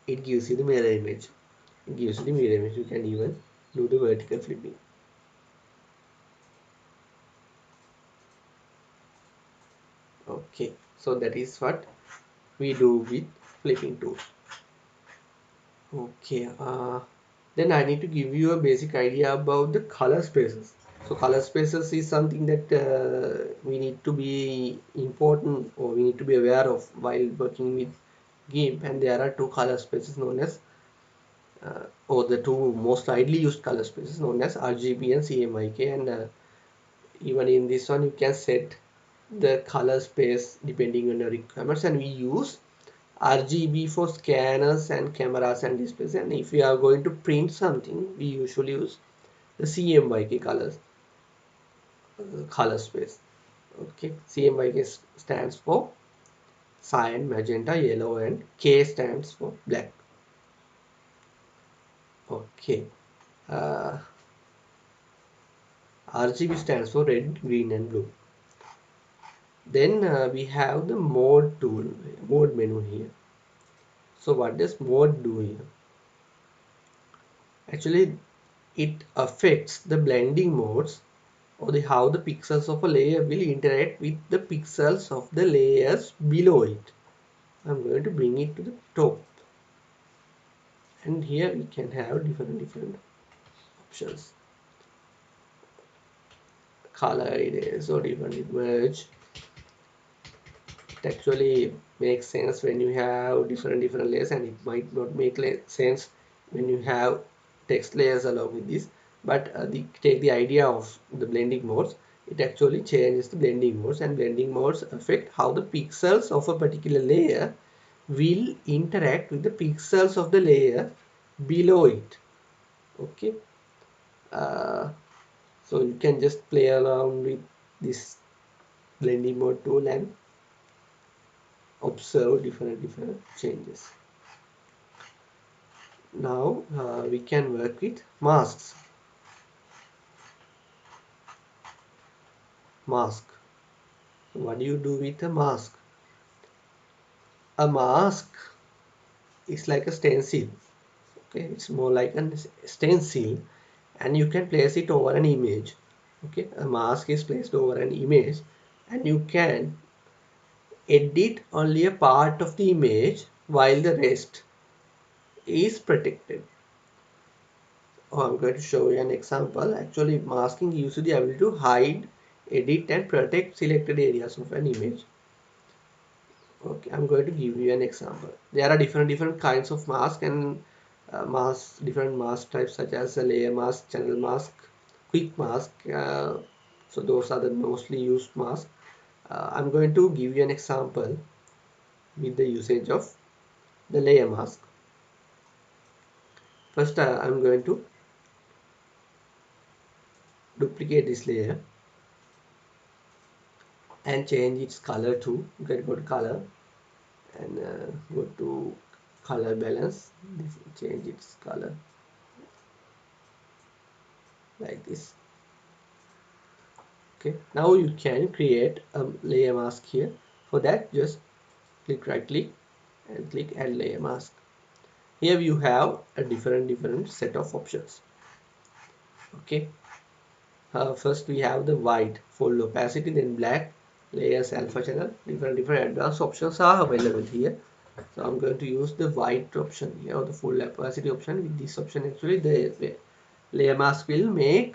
it gives you the mirror image. It gives you the mirror image. You can even do the vertical flipping. Okay, so that is what we do with flipping tools. Okay, then I need to give you a basic idea about the color spaces. So color spaces is something that we need to be important or we need to be aware of while working with GIMP, and there are two color spaces known as or the two most widely used color spaces known as RGB and CMYK, and even in this one you can set the color space depending on your requirements, and we use RGB for scanners and cameras and displays, and if we are going to print something we usually use the CMYK color space. Okay, CMYK stands for cyan, magenta, yellow, and K stands for black. Okay, uh, RGB stands for red, green, and blue. Then we have the mode tool, mode menu here. So what does mode do here? Actually, it affects the blending modes or how the pixels of a layer will interact with the pixels of the layers below it. I'm going to bring it to the top, and here we can have different options. Color erase or even merge. It actually makes sense when you have different layers, and it might not make sense when you have text layers along with this, but take the idea of the blending modes. It actually changes the blending modes, and blending modes affect how the pixels of a particular layer will interact with the pixels of the layer below it. Okay, uh, so you can just play around with this blending mode tool and observe different changes. Now we can work with masks. Mask. So what do you do with a mask? A mask is like a stencil. Okay, it's more like a stencil, and you can place it over an image. Okay, a mask is placed over an image, and you can edit only a part of the image while the rest is protected. I'm going to show you an example. Actually, masking gives you the ability to hide, edit, and protect selected areas of an image. Okay, I'm going to give you an example. There are different kinds of mask and different mask types such as a layer mask, channel mask, quick mask. So those are the mostly used mask. I'm going to give you an example with the usage of the layer mask. First, I'm going to duplicate this layer and change its color to, you can go to color and go to color balance, change its color like this. Okay, now you can create a layer mask here. For that, just right click and click add layer mask. Here you have a different set of options. Okay, first we have the white full opacity, then black layers, alpha channel. Different advanced options are available here. So I'm going to use the white option here, or the full opacity option. With this option, actually the layer mask will make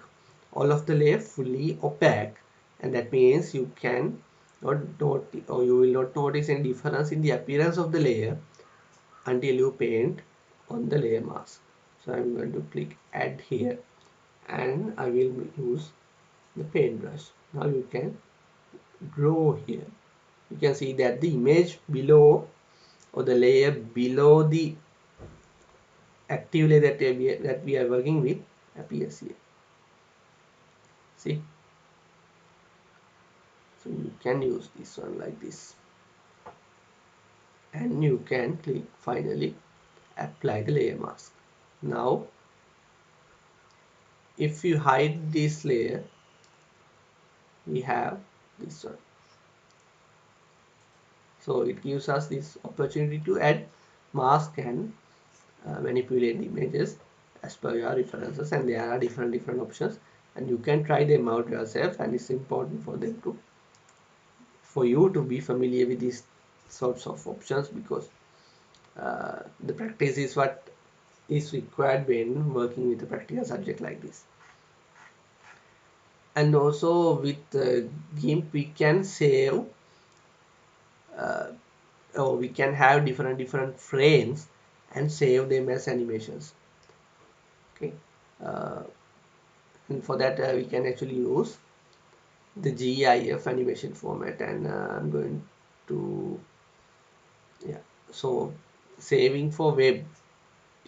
all of the layer fully opaque, and that means you can not or you will not notice any difference in the appearance of the layer until you paint on the layer mask. So I'm going to click add here, and I will use the paintbrush. Now you can draw here. You can see that the image below, or the layer below the active layer that we are working with, appears here. See, so you can use this one like this, and you can click finally apply the layer mask. Now if you hide this layer, we have this one. So it gives us this opportunity to add mask and manipulate the images as per your references, and there are different options, and you can try them out yourself, and it's important for you to be familiar with these sorts of options, because the practice is what is required when working with a practical subject like this. And also with GIMP we can save, or we can have different frames and save them as animations. Okay, uh, and for that we can actually use the GIF animation format, and I'm going to, yeah, so saving for web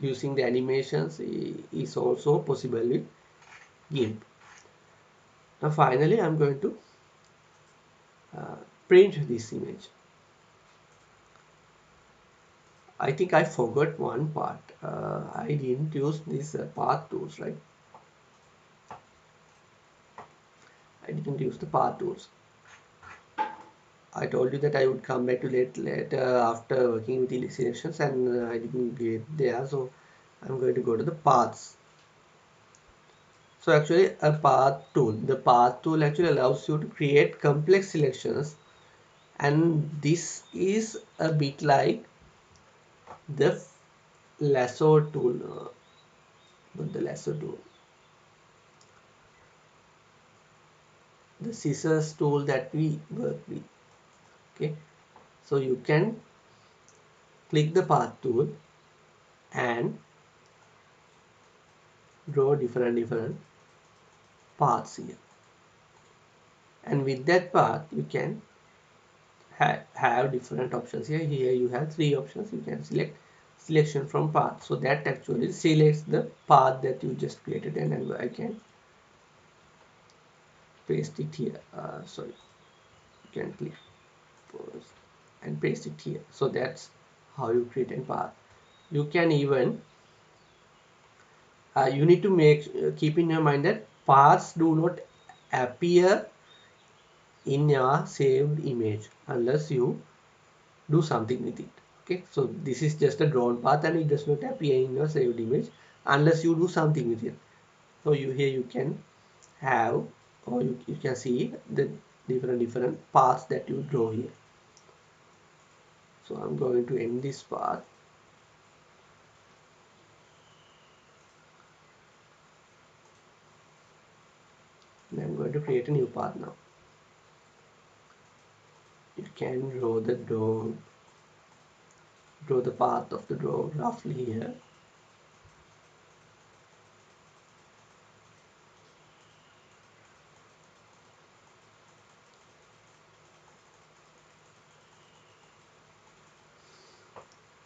using the animations is also possible with GIMP. Now finally I'm going to print this image. I think I forgot one part. I didn't use this path tools, right? I didn't use the path tools. I told you that I would come back to later after working with the illustrations, and I didn't get there, so I'm going to go to the paths. So actually a path tool, the path tool actually allows you to create complex selections, and this is a bit like the lasso tool, not the lasso tool, the scissors tool that we work with. Okay, so you can click the path tool and draw different paths here, and with that path you can have different options here. Here you have 3 options. You can select selection from path, so that actually selects the path that you just created, and I can paste it here. Sorry, you can click pause and paste it here. So that's how you create a path. You can even you need to keep in your mind that paths do not appear in your saved image unless you do something with it. Okay, so this is just a drawn path and it does not appear in your saved image unless you do something with it. So here you can have, or you can see the different paths that you draw here. So I'm going to end this path, and I'm going to create a new path now. You can draw the path of the draw roughly here.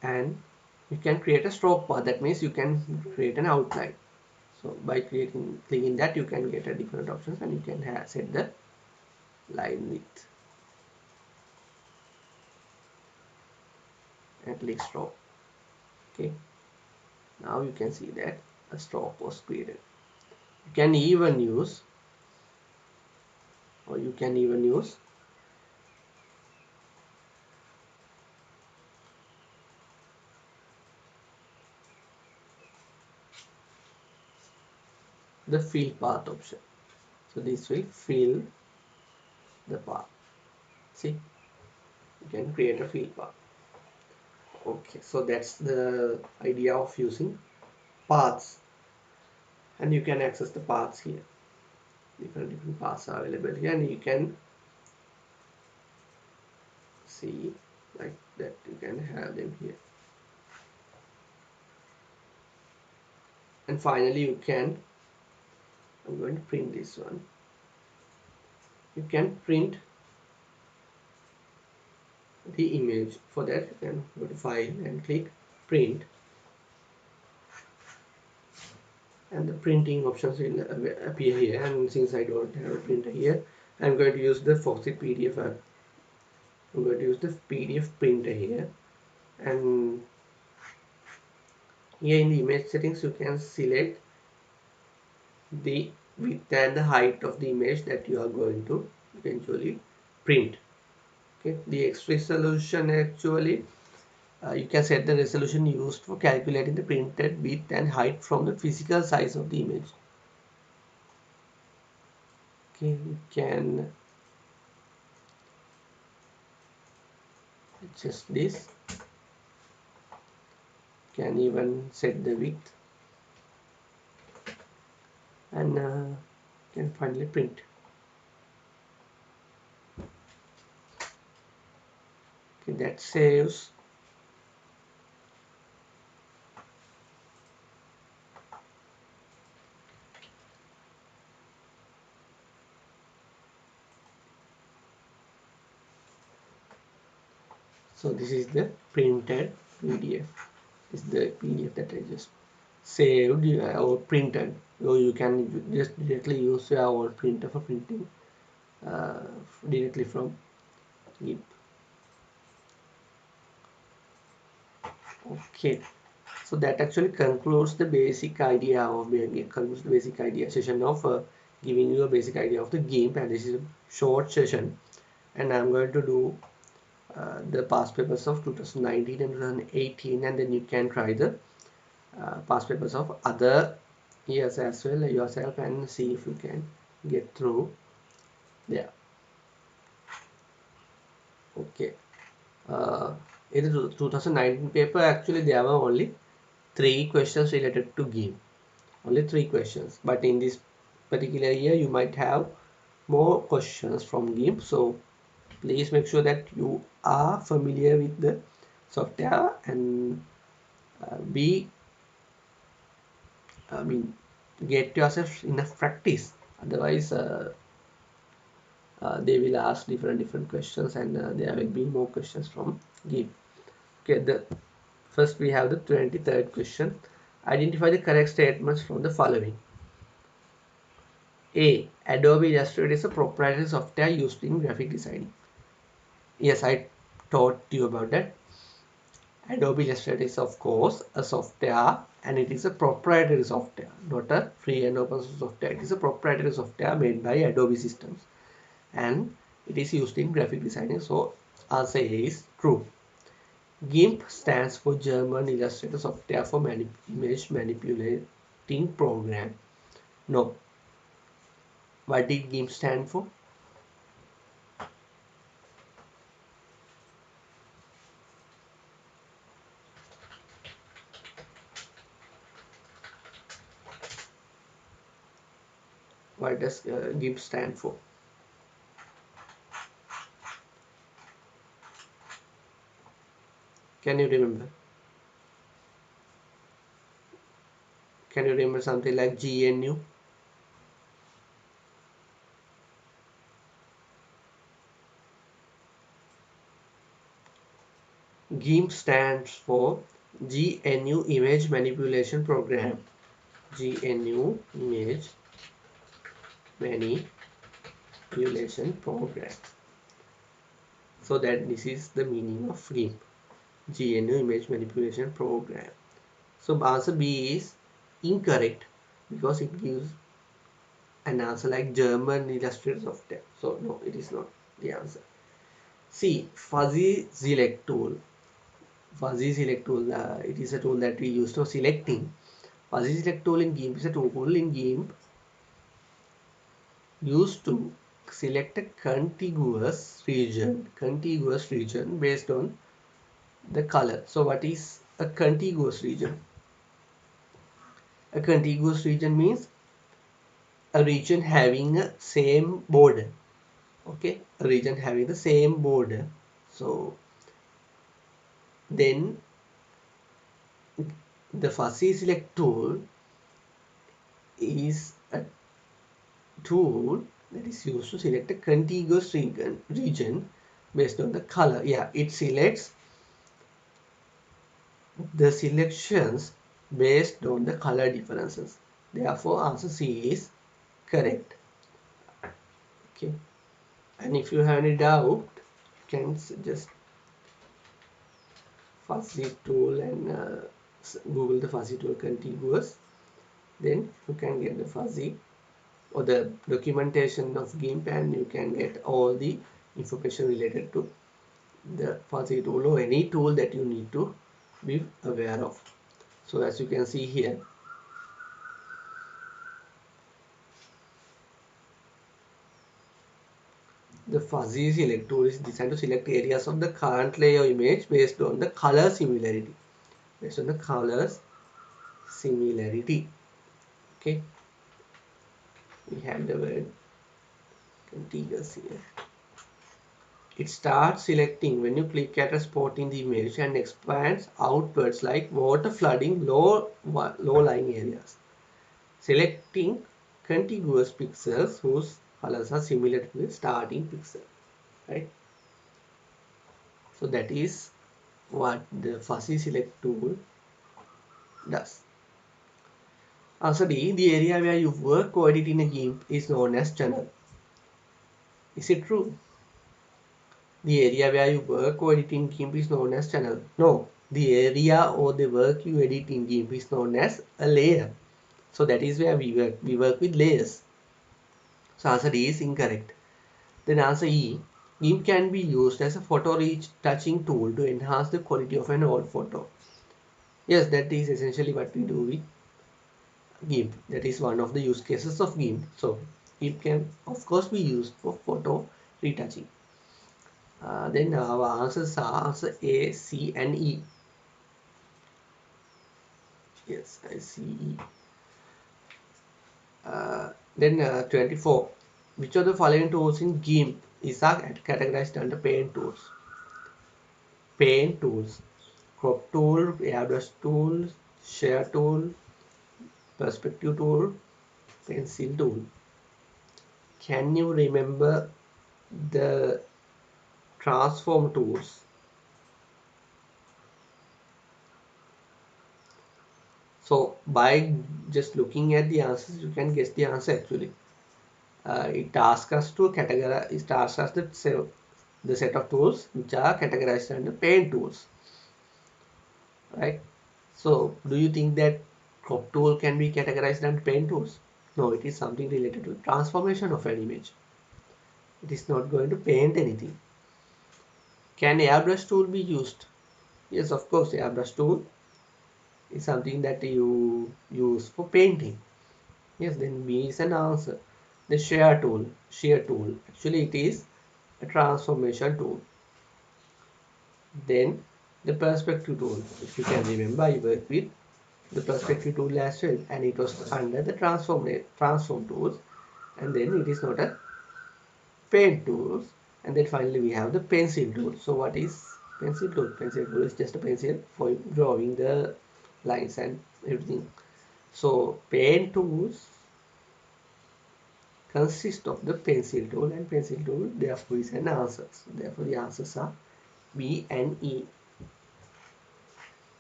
And you can create a stroke path. That means you can create an outline. So by clicking that, you can get a different options, and you can set the line width and click stroke. Okay, now you can see that a stroke was created. You can even use, the fill path option. So this will fill the path. See, you can create a fill path. Okay, so that's the idea of using paths, and you can access the paths here. Different paths are available here, and you can see like that. You can have them here, and finally you can, I'm going to print this one. you can print the image. For that, you can go to file and click print, and the printing options will appear here. And since I don't have a printer here, I'm going to use the Foxit PDF. I'm going to use the PDF printer here, and here in the image settings you can select the width and the height of the image that you are going to eventually print. Okay, the X resolution actually you can set the resolution used for calculating the printed width and height from the physical size of the image. Okay, you can adjust this, can even set the width, and can finally print. Okay, that saves. So this is the printed PDF. This is the PDF that I just saved or printed. So you can just directly use our printer for printing uh, directly from GIMP. Okay, so that actually concludes the basic idea of session of giving you a basic idea of the GIMP, and this is a short session, and I'm going to do the past papers of 2019 and 2018, and then you can try the past papers of other years as well yourself and see if you can get through there. Okay, in the 2019 paper actually there were only 3 questions related to GIMP, only 3 questions, but in this particular year you might have more questions from GIMP, so please make sure that you are familiar with the software and be I mean get yourself enough practice, otherwise they will ask different questions, and there will be more questions from GIMP. Okay, the first we have the 23rd question. Identify the correct statements from the following. A. Adobe Illustrator is a proprietary software used in graphic designing. Yes, I taught you about that. Adobe Illustrator is of course a software, and it is a proprietary software, not a free and open source software. It is a proprietary software made by Adobe systems, and it is used in graphic designing. So answer A is true. GIMP stands for German Illustrator Software for Image Manipulating Program. No. What did GIMP stand for? What does GIMP stand for? Can you remember? Can you remember something like GNU? GIMP stands for GNU Image Manipulation Program. GNU Image Manipulation Program. So that this is the meaning of GIMP. GNU Image Manipulation Program. So answer B is incorrect because it gives an answer like German Illustrator Software. So no, it is not the answer. C. Fuzzy Select Tool. Fuzzy Select Tool. It is a tool that we use for selecting. Fuzzy Select Tool in GIMP is a tool in GIMP used to select a contiguous region based on the color. So what is a contiguous region? A contiguous region means a region having a same border. Okay, a region having the same border. So then the fuzzy select tool is a tool that is used to select a contiguous region based on the color. Yeah, it selects the selections based on the color differences. Therefore, answer C is correct. Okay. And if you have any doubt, you can just fuzzy tool and Google the fuzzy tool contiguous. Then you can get the fuzzy or the documentation of GIMP, and you can get all the information related to the fuzzy tool or any tool that you need to be aware of. So as you can see here, the fuzzy select tool is designed to select areas of the current layer image based on the color similarity. Based on the colors similarity. Okay, we have the word contiguous here. It starts selecting when you click at a spot in the image and expands outwards like water flooding low-lying areas. Selecting contiguous pixels whose colors are similar to the starting pixel. Right? So that is what the fuzzy select tool does. Answer D. The area where you work or edit in a GIMP is known as channel. Is it true? The area where you work or edit in GIMP is known as channel. No, the area or the work you edit in GIMP is known as a layer. So that is where we work. We work with layers. So answer D is incorrect. Then answer E. GIMP can be used as a photo retouching tool to enhance the quality of an old photo. Yes, that is essentially what we do with GIMP. That is one of the use cases of GIMP. So GIMP can of course be used for photo retouching. Then our answers are answer A, C and E. Yes, I see. Then 24. Which of the following tools in GIMP is categorized under paint tools? Paint tools. Crop tool, airbrush tool, share tool, perspective tool, pencil tool. Can you remember the transform tools? So by just looking at the answers, you can guess the answer actually. It asks us to categorize, it asks us the set of tools which are categorized under paint tools, right? So do you think that crop tool can be categorized under paint tools? No, it is something related to transformation of an image. It is not going to paint anything. Can airbrush tool be used? Yes, of course, airbrush tool is something that you use for painting. Yes, then B is an answer. The shear tool, actually it is a transformation tool. Then the perspective tool, if you can remember, I worked with the perspective tool as well, and it was under the transform tools, and then it is not a paint tools, and then finally we have the pencil tool. So what is pencil tool? Pencil tool is just a pencil for drawing the lines and everything. So paint tools consist of the pencil tool, and pencil tool therefore is an answer. So therefore the answers are B and E.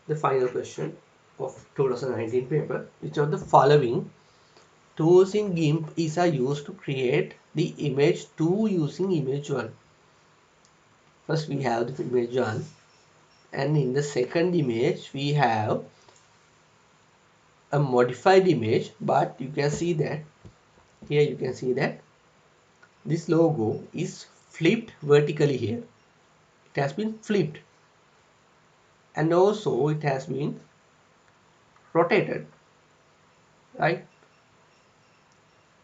The final question of 2019 paper: which of the following tools in GIMP is used to create the image 2 using image 1? First we have the image 1, and in the second image we have a modified image, but you can see that here you can see that this logo is flipped vertically here. It has been flipped, and also it has been rotated, right?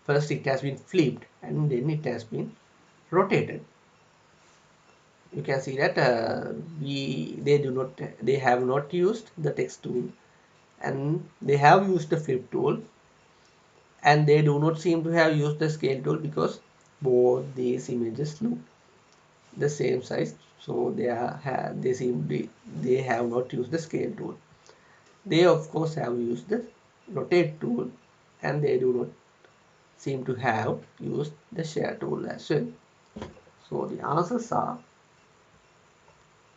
First it has been flipped and then it has been rotated. You can see that they have not used the text tool, and they have used the flip tool, and they do not seem to have used the scale tool because both these images look the same size. So they have not used the scale tool. They of course have used the rotate tool, and they do not seem to have used the share tool as well. So the answers are,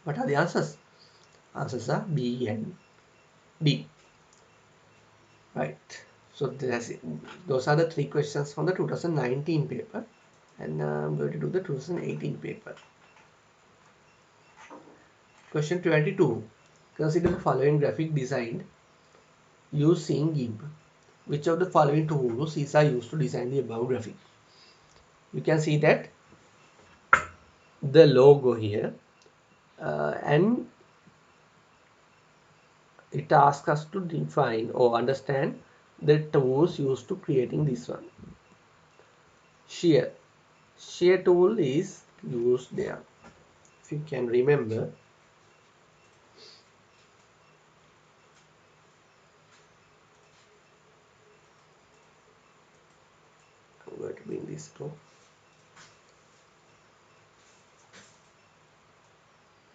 what are the answers? Answers are B and D. Right. So those are the three questions from the 2019 paper, and I'm going to do the 2018 paper. Question 22. Consider the following graphic designed using GIMP. Which of the following tools are used to design the above graphic? You can see that the logo here, and it asks us to define or understand the tools used to creating this one. Shear tool is used there. If you can remember, I'm going to bring this to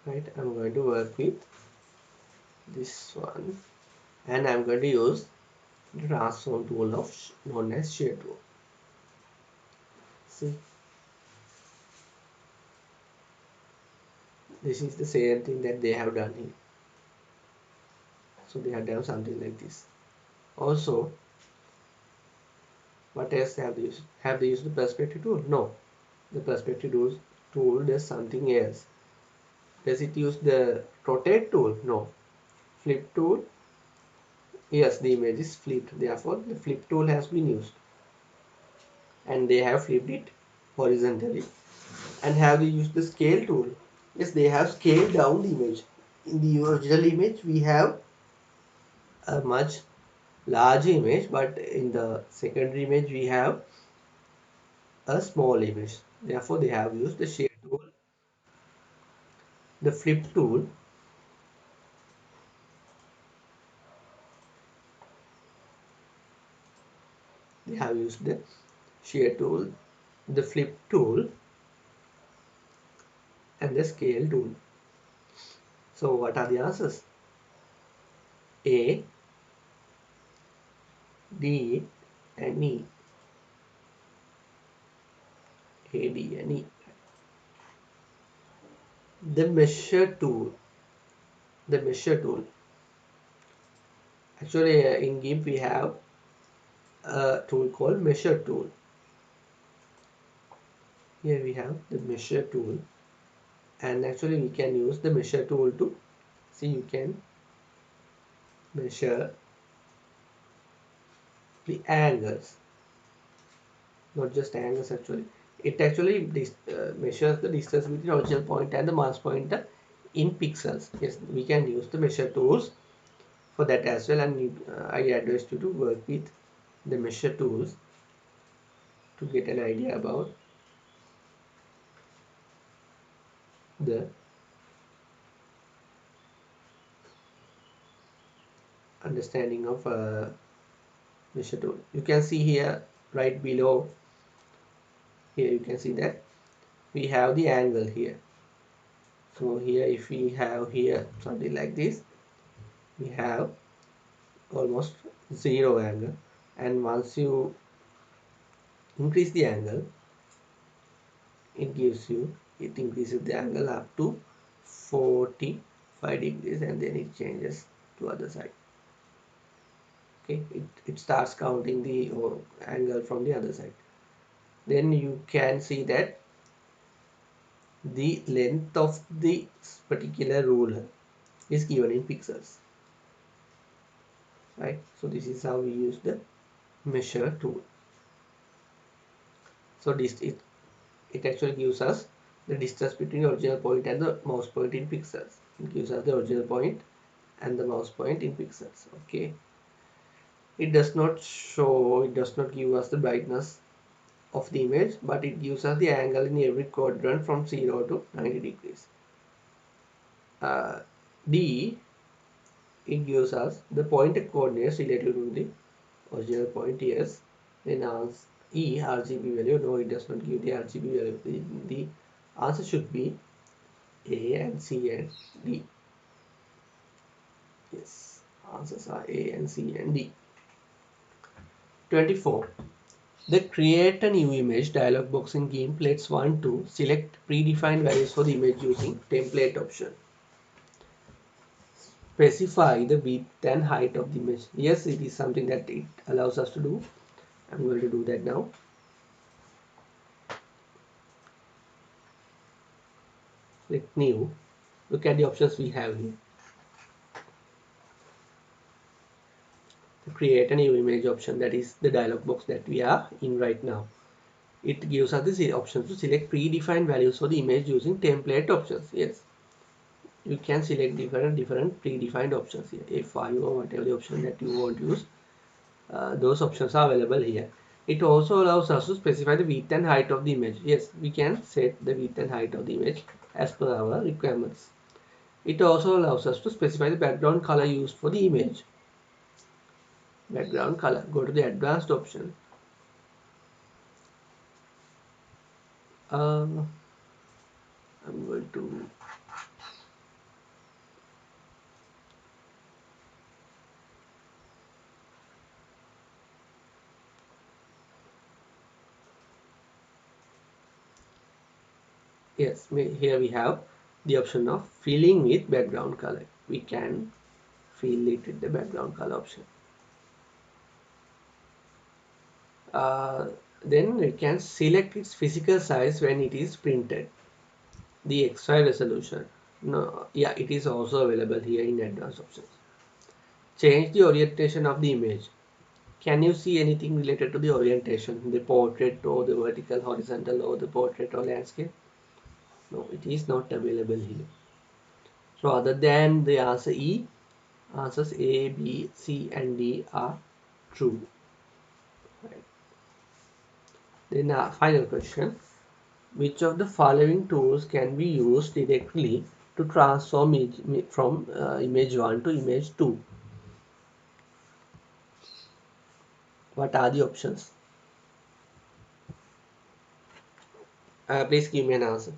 right. I'm going to work with this one, and I'm going to use the transform tool of known as shear tool. See, this is the same thing that they have done here. So they have done something like this. Also, what else have they used? Have they used the perspective tool? No. The perspective tool does something else. Does it use the rotate tool? No. Flip tool? Yes, the image is flipped. Therefore, the flip tool has been used. And they have flipped it horizontally. And have they used the scale tool? Yes, they have scaled down the image. In the original image, we have a much large image, but in the secondary image, we have a small image. Therefore, they have used the shade tool, the flip tool, they have used the share tool, the flip tool, and the scale tool. So what are the answers? A, D, and E. A, D, and E. The measure tool. The measure tool. Actually, in GIMP we have a tool called measure tool. Here we have the measure tool, and actually we can use the measure tool to see. You can measure the angles, not just angles. Actually, it actually measures the distance between the original point and the Mars pointer in pixels. Yes, we can use the measure tools for that as well, and I advise you to work with the measure tools to get an idea about the understanding of measure tool. You can see here right below here, you can see that we have the angle here. So here, if we have here something like this, we have almost zero angle, and once you increase the angle, it increases the angle up to 45 degrees, and then it changes to other side. Okay, it starts counting the angle from the other side. Then you can see that the length of the particular ruler is given in pixels, right? So this is how we use the measure tool. So it actually gives us the distance between the original point and the mouse point in pixels. It gives us the original point and the mouse point in pixels. Okay, it does not give us the brightness of the image, but it gives us the angle in every quadrant from 0 to 90 degrees. D, it gives us the pointed coordinates related to the original point. Yes. Then E, RGB value. No, it does not give the RGB value. The answer should be A and C and D. Yes, answers are A and C and D. 24. The create a new image dialog box in GIMP lets one to select predefined values for the image using template option. Specify the width and height of the image. Yes, it is something that it allows us to do. I'm going to do that now. Click new. Look at the options we have here. To create a new image option, that is the dialog box that we are in right now. It gives us the option to select predefined values for the image using template options. Yes, you can select different predefined options here. F5 or whatever the option that you want to use, those options are available here. It also allows us to specify the width and height of the image. Yes, we can set the width and height of the image as per our requirements. It also allows us to specify the background color used for the image. Background color, go to the advanced option. I'm going to yes, here we have the option of filling with background color. We can fill it with the background color option. Then we can select its physical size when it is printed. The XY resolution. No, yeah, it is also available here in advanced options. Change the orientation of the image. Can you see anything related to the orientation, the portrait or the vertical, horizontal, or the portrait or landscape? No, it is not available here. So other than the answer E, answers A, B, C and D are true. Right. Then final question. Which of the following tools can be used directly to transform from image 1 to image 2? What are the options? Please give me an answer.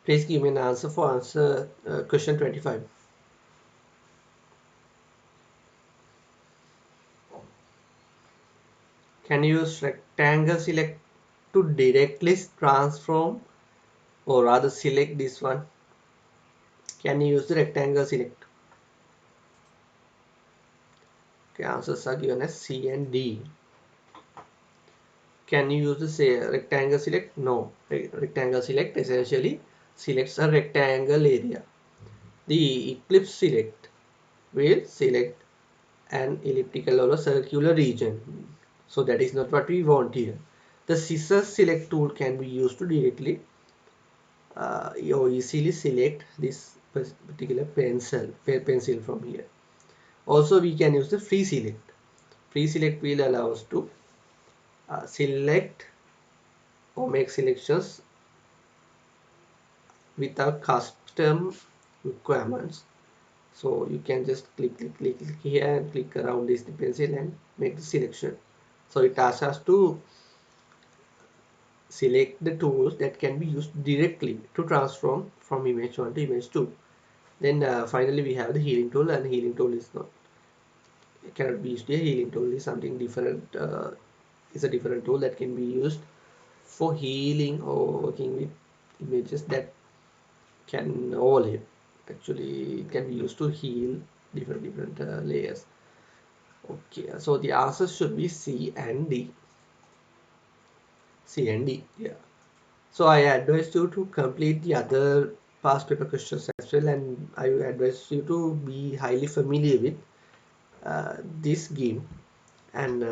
Please give me an answer for answer question 25. Can you use rectangle select to directly transform, or rather select this one? Can you use the rectangle select? Okay, answers are given as C and D. Can you use the say rectangle select? No. Rectangle select essentially selects a rectangle area. The ellipse select will select an elliptical or a circular region. So that is not what we want here. The scissors select tool can be used to directly or easily select this particular pencil from here. Also we can use the free select. Free select will allow us to select or make selections without custom requirements. So you can just click here and click around this pencil and make the selection. So it asks us to select the tools that can be used directly to transform from image 1 to image 2. Then finally we have the healing tool, and healing tool is not, it cannot be used here. Healing tool is something different, is a different tool that can be used for healing or working with images that can overlay. Actually it can be used to heal different layers. Okay, so the answers should be C and D. C and D, yeah. So I advise you to complete the other past paper questions as well, and I advise you to be highly familiar with this game. And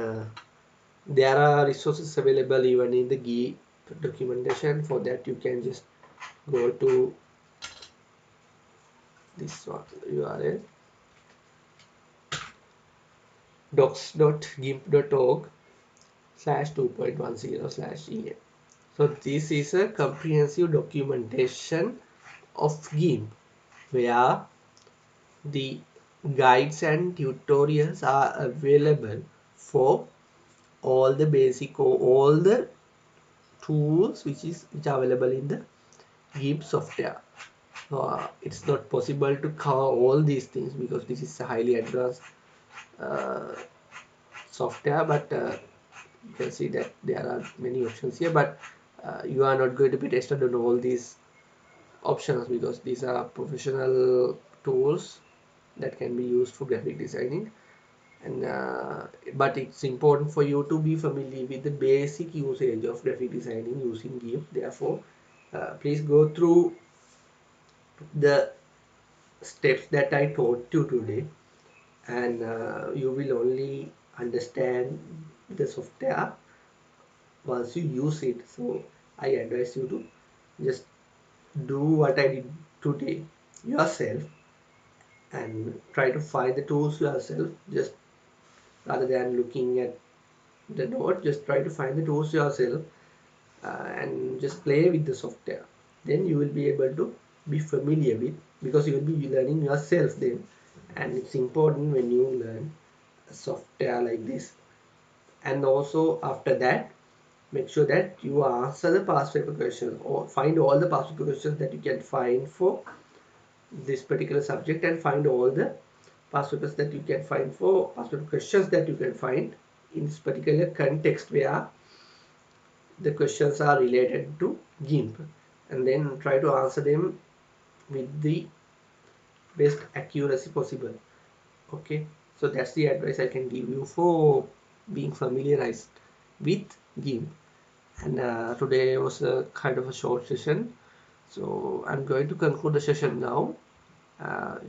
there are resources available even in the GIMP documentation. For that you can just go to this one URL, docs.gimp.org/2.10/en. So this is a comprehensive documentation of GIMP where the guides and tutorials are available for all the basic or all the tools which are available in the GIMP software. It's not possible to cover all these things because this is a highly advanced uh, software, but you can see that there are many options here, but you are not going to be tested on all these options because these are professional tools that can be used for graphic designing. And but it's important for you to be familiar with the basic usage of graphic designing using GIMP. Therefore, please go through the steps that I taught you today, and you will only understand the software once you use it. So I advise you to just do what I did today yourself and try to find the tools yourself, just rather than looking at the note. Just try to find the tools yourself and just play with the software. Then you will be able to be familiar with, because you will be learning yourself then. And it's important when you learn a software like this. And also after that, make sure that you answer the past paper questions or find all the past paper questions that you can find for this particular subject, and find all the past papers that you can find for past paper questions that you can find in this particular context where the questions are related to GIMP, and then try to answer them with the best accuracy possible. Okay, so that's the advice I can give you for being familiarized with GIMP. And today was a kind of a short session, so I'm going to conclude the session now.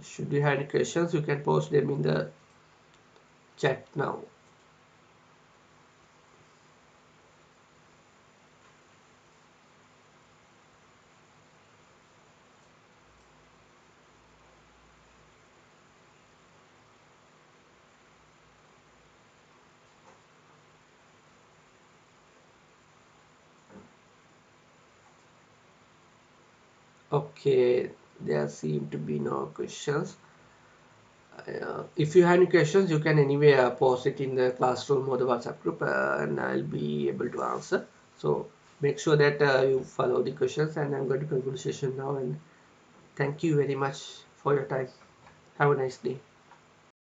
Should you have any questions, you can post them in the chat now. Okay, there seem to be no questions. If you have any questions, you can anyway post it in the classroom or the WhatsApp group, and I'll be able to answer. So make sure that you follow the questions, and I'm going to conclude the session now. And thank you very much for your time. Have a nice day.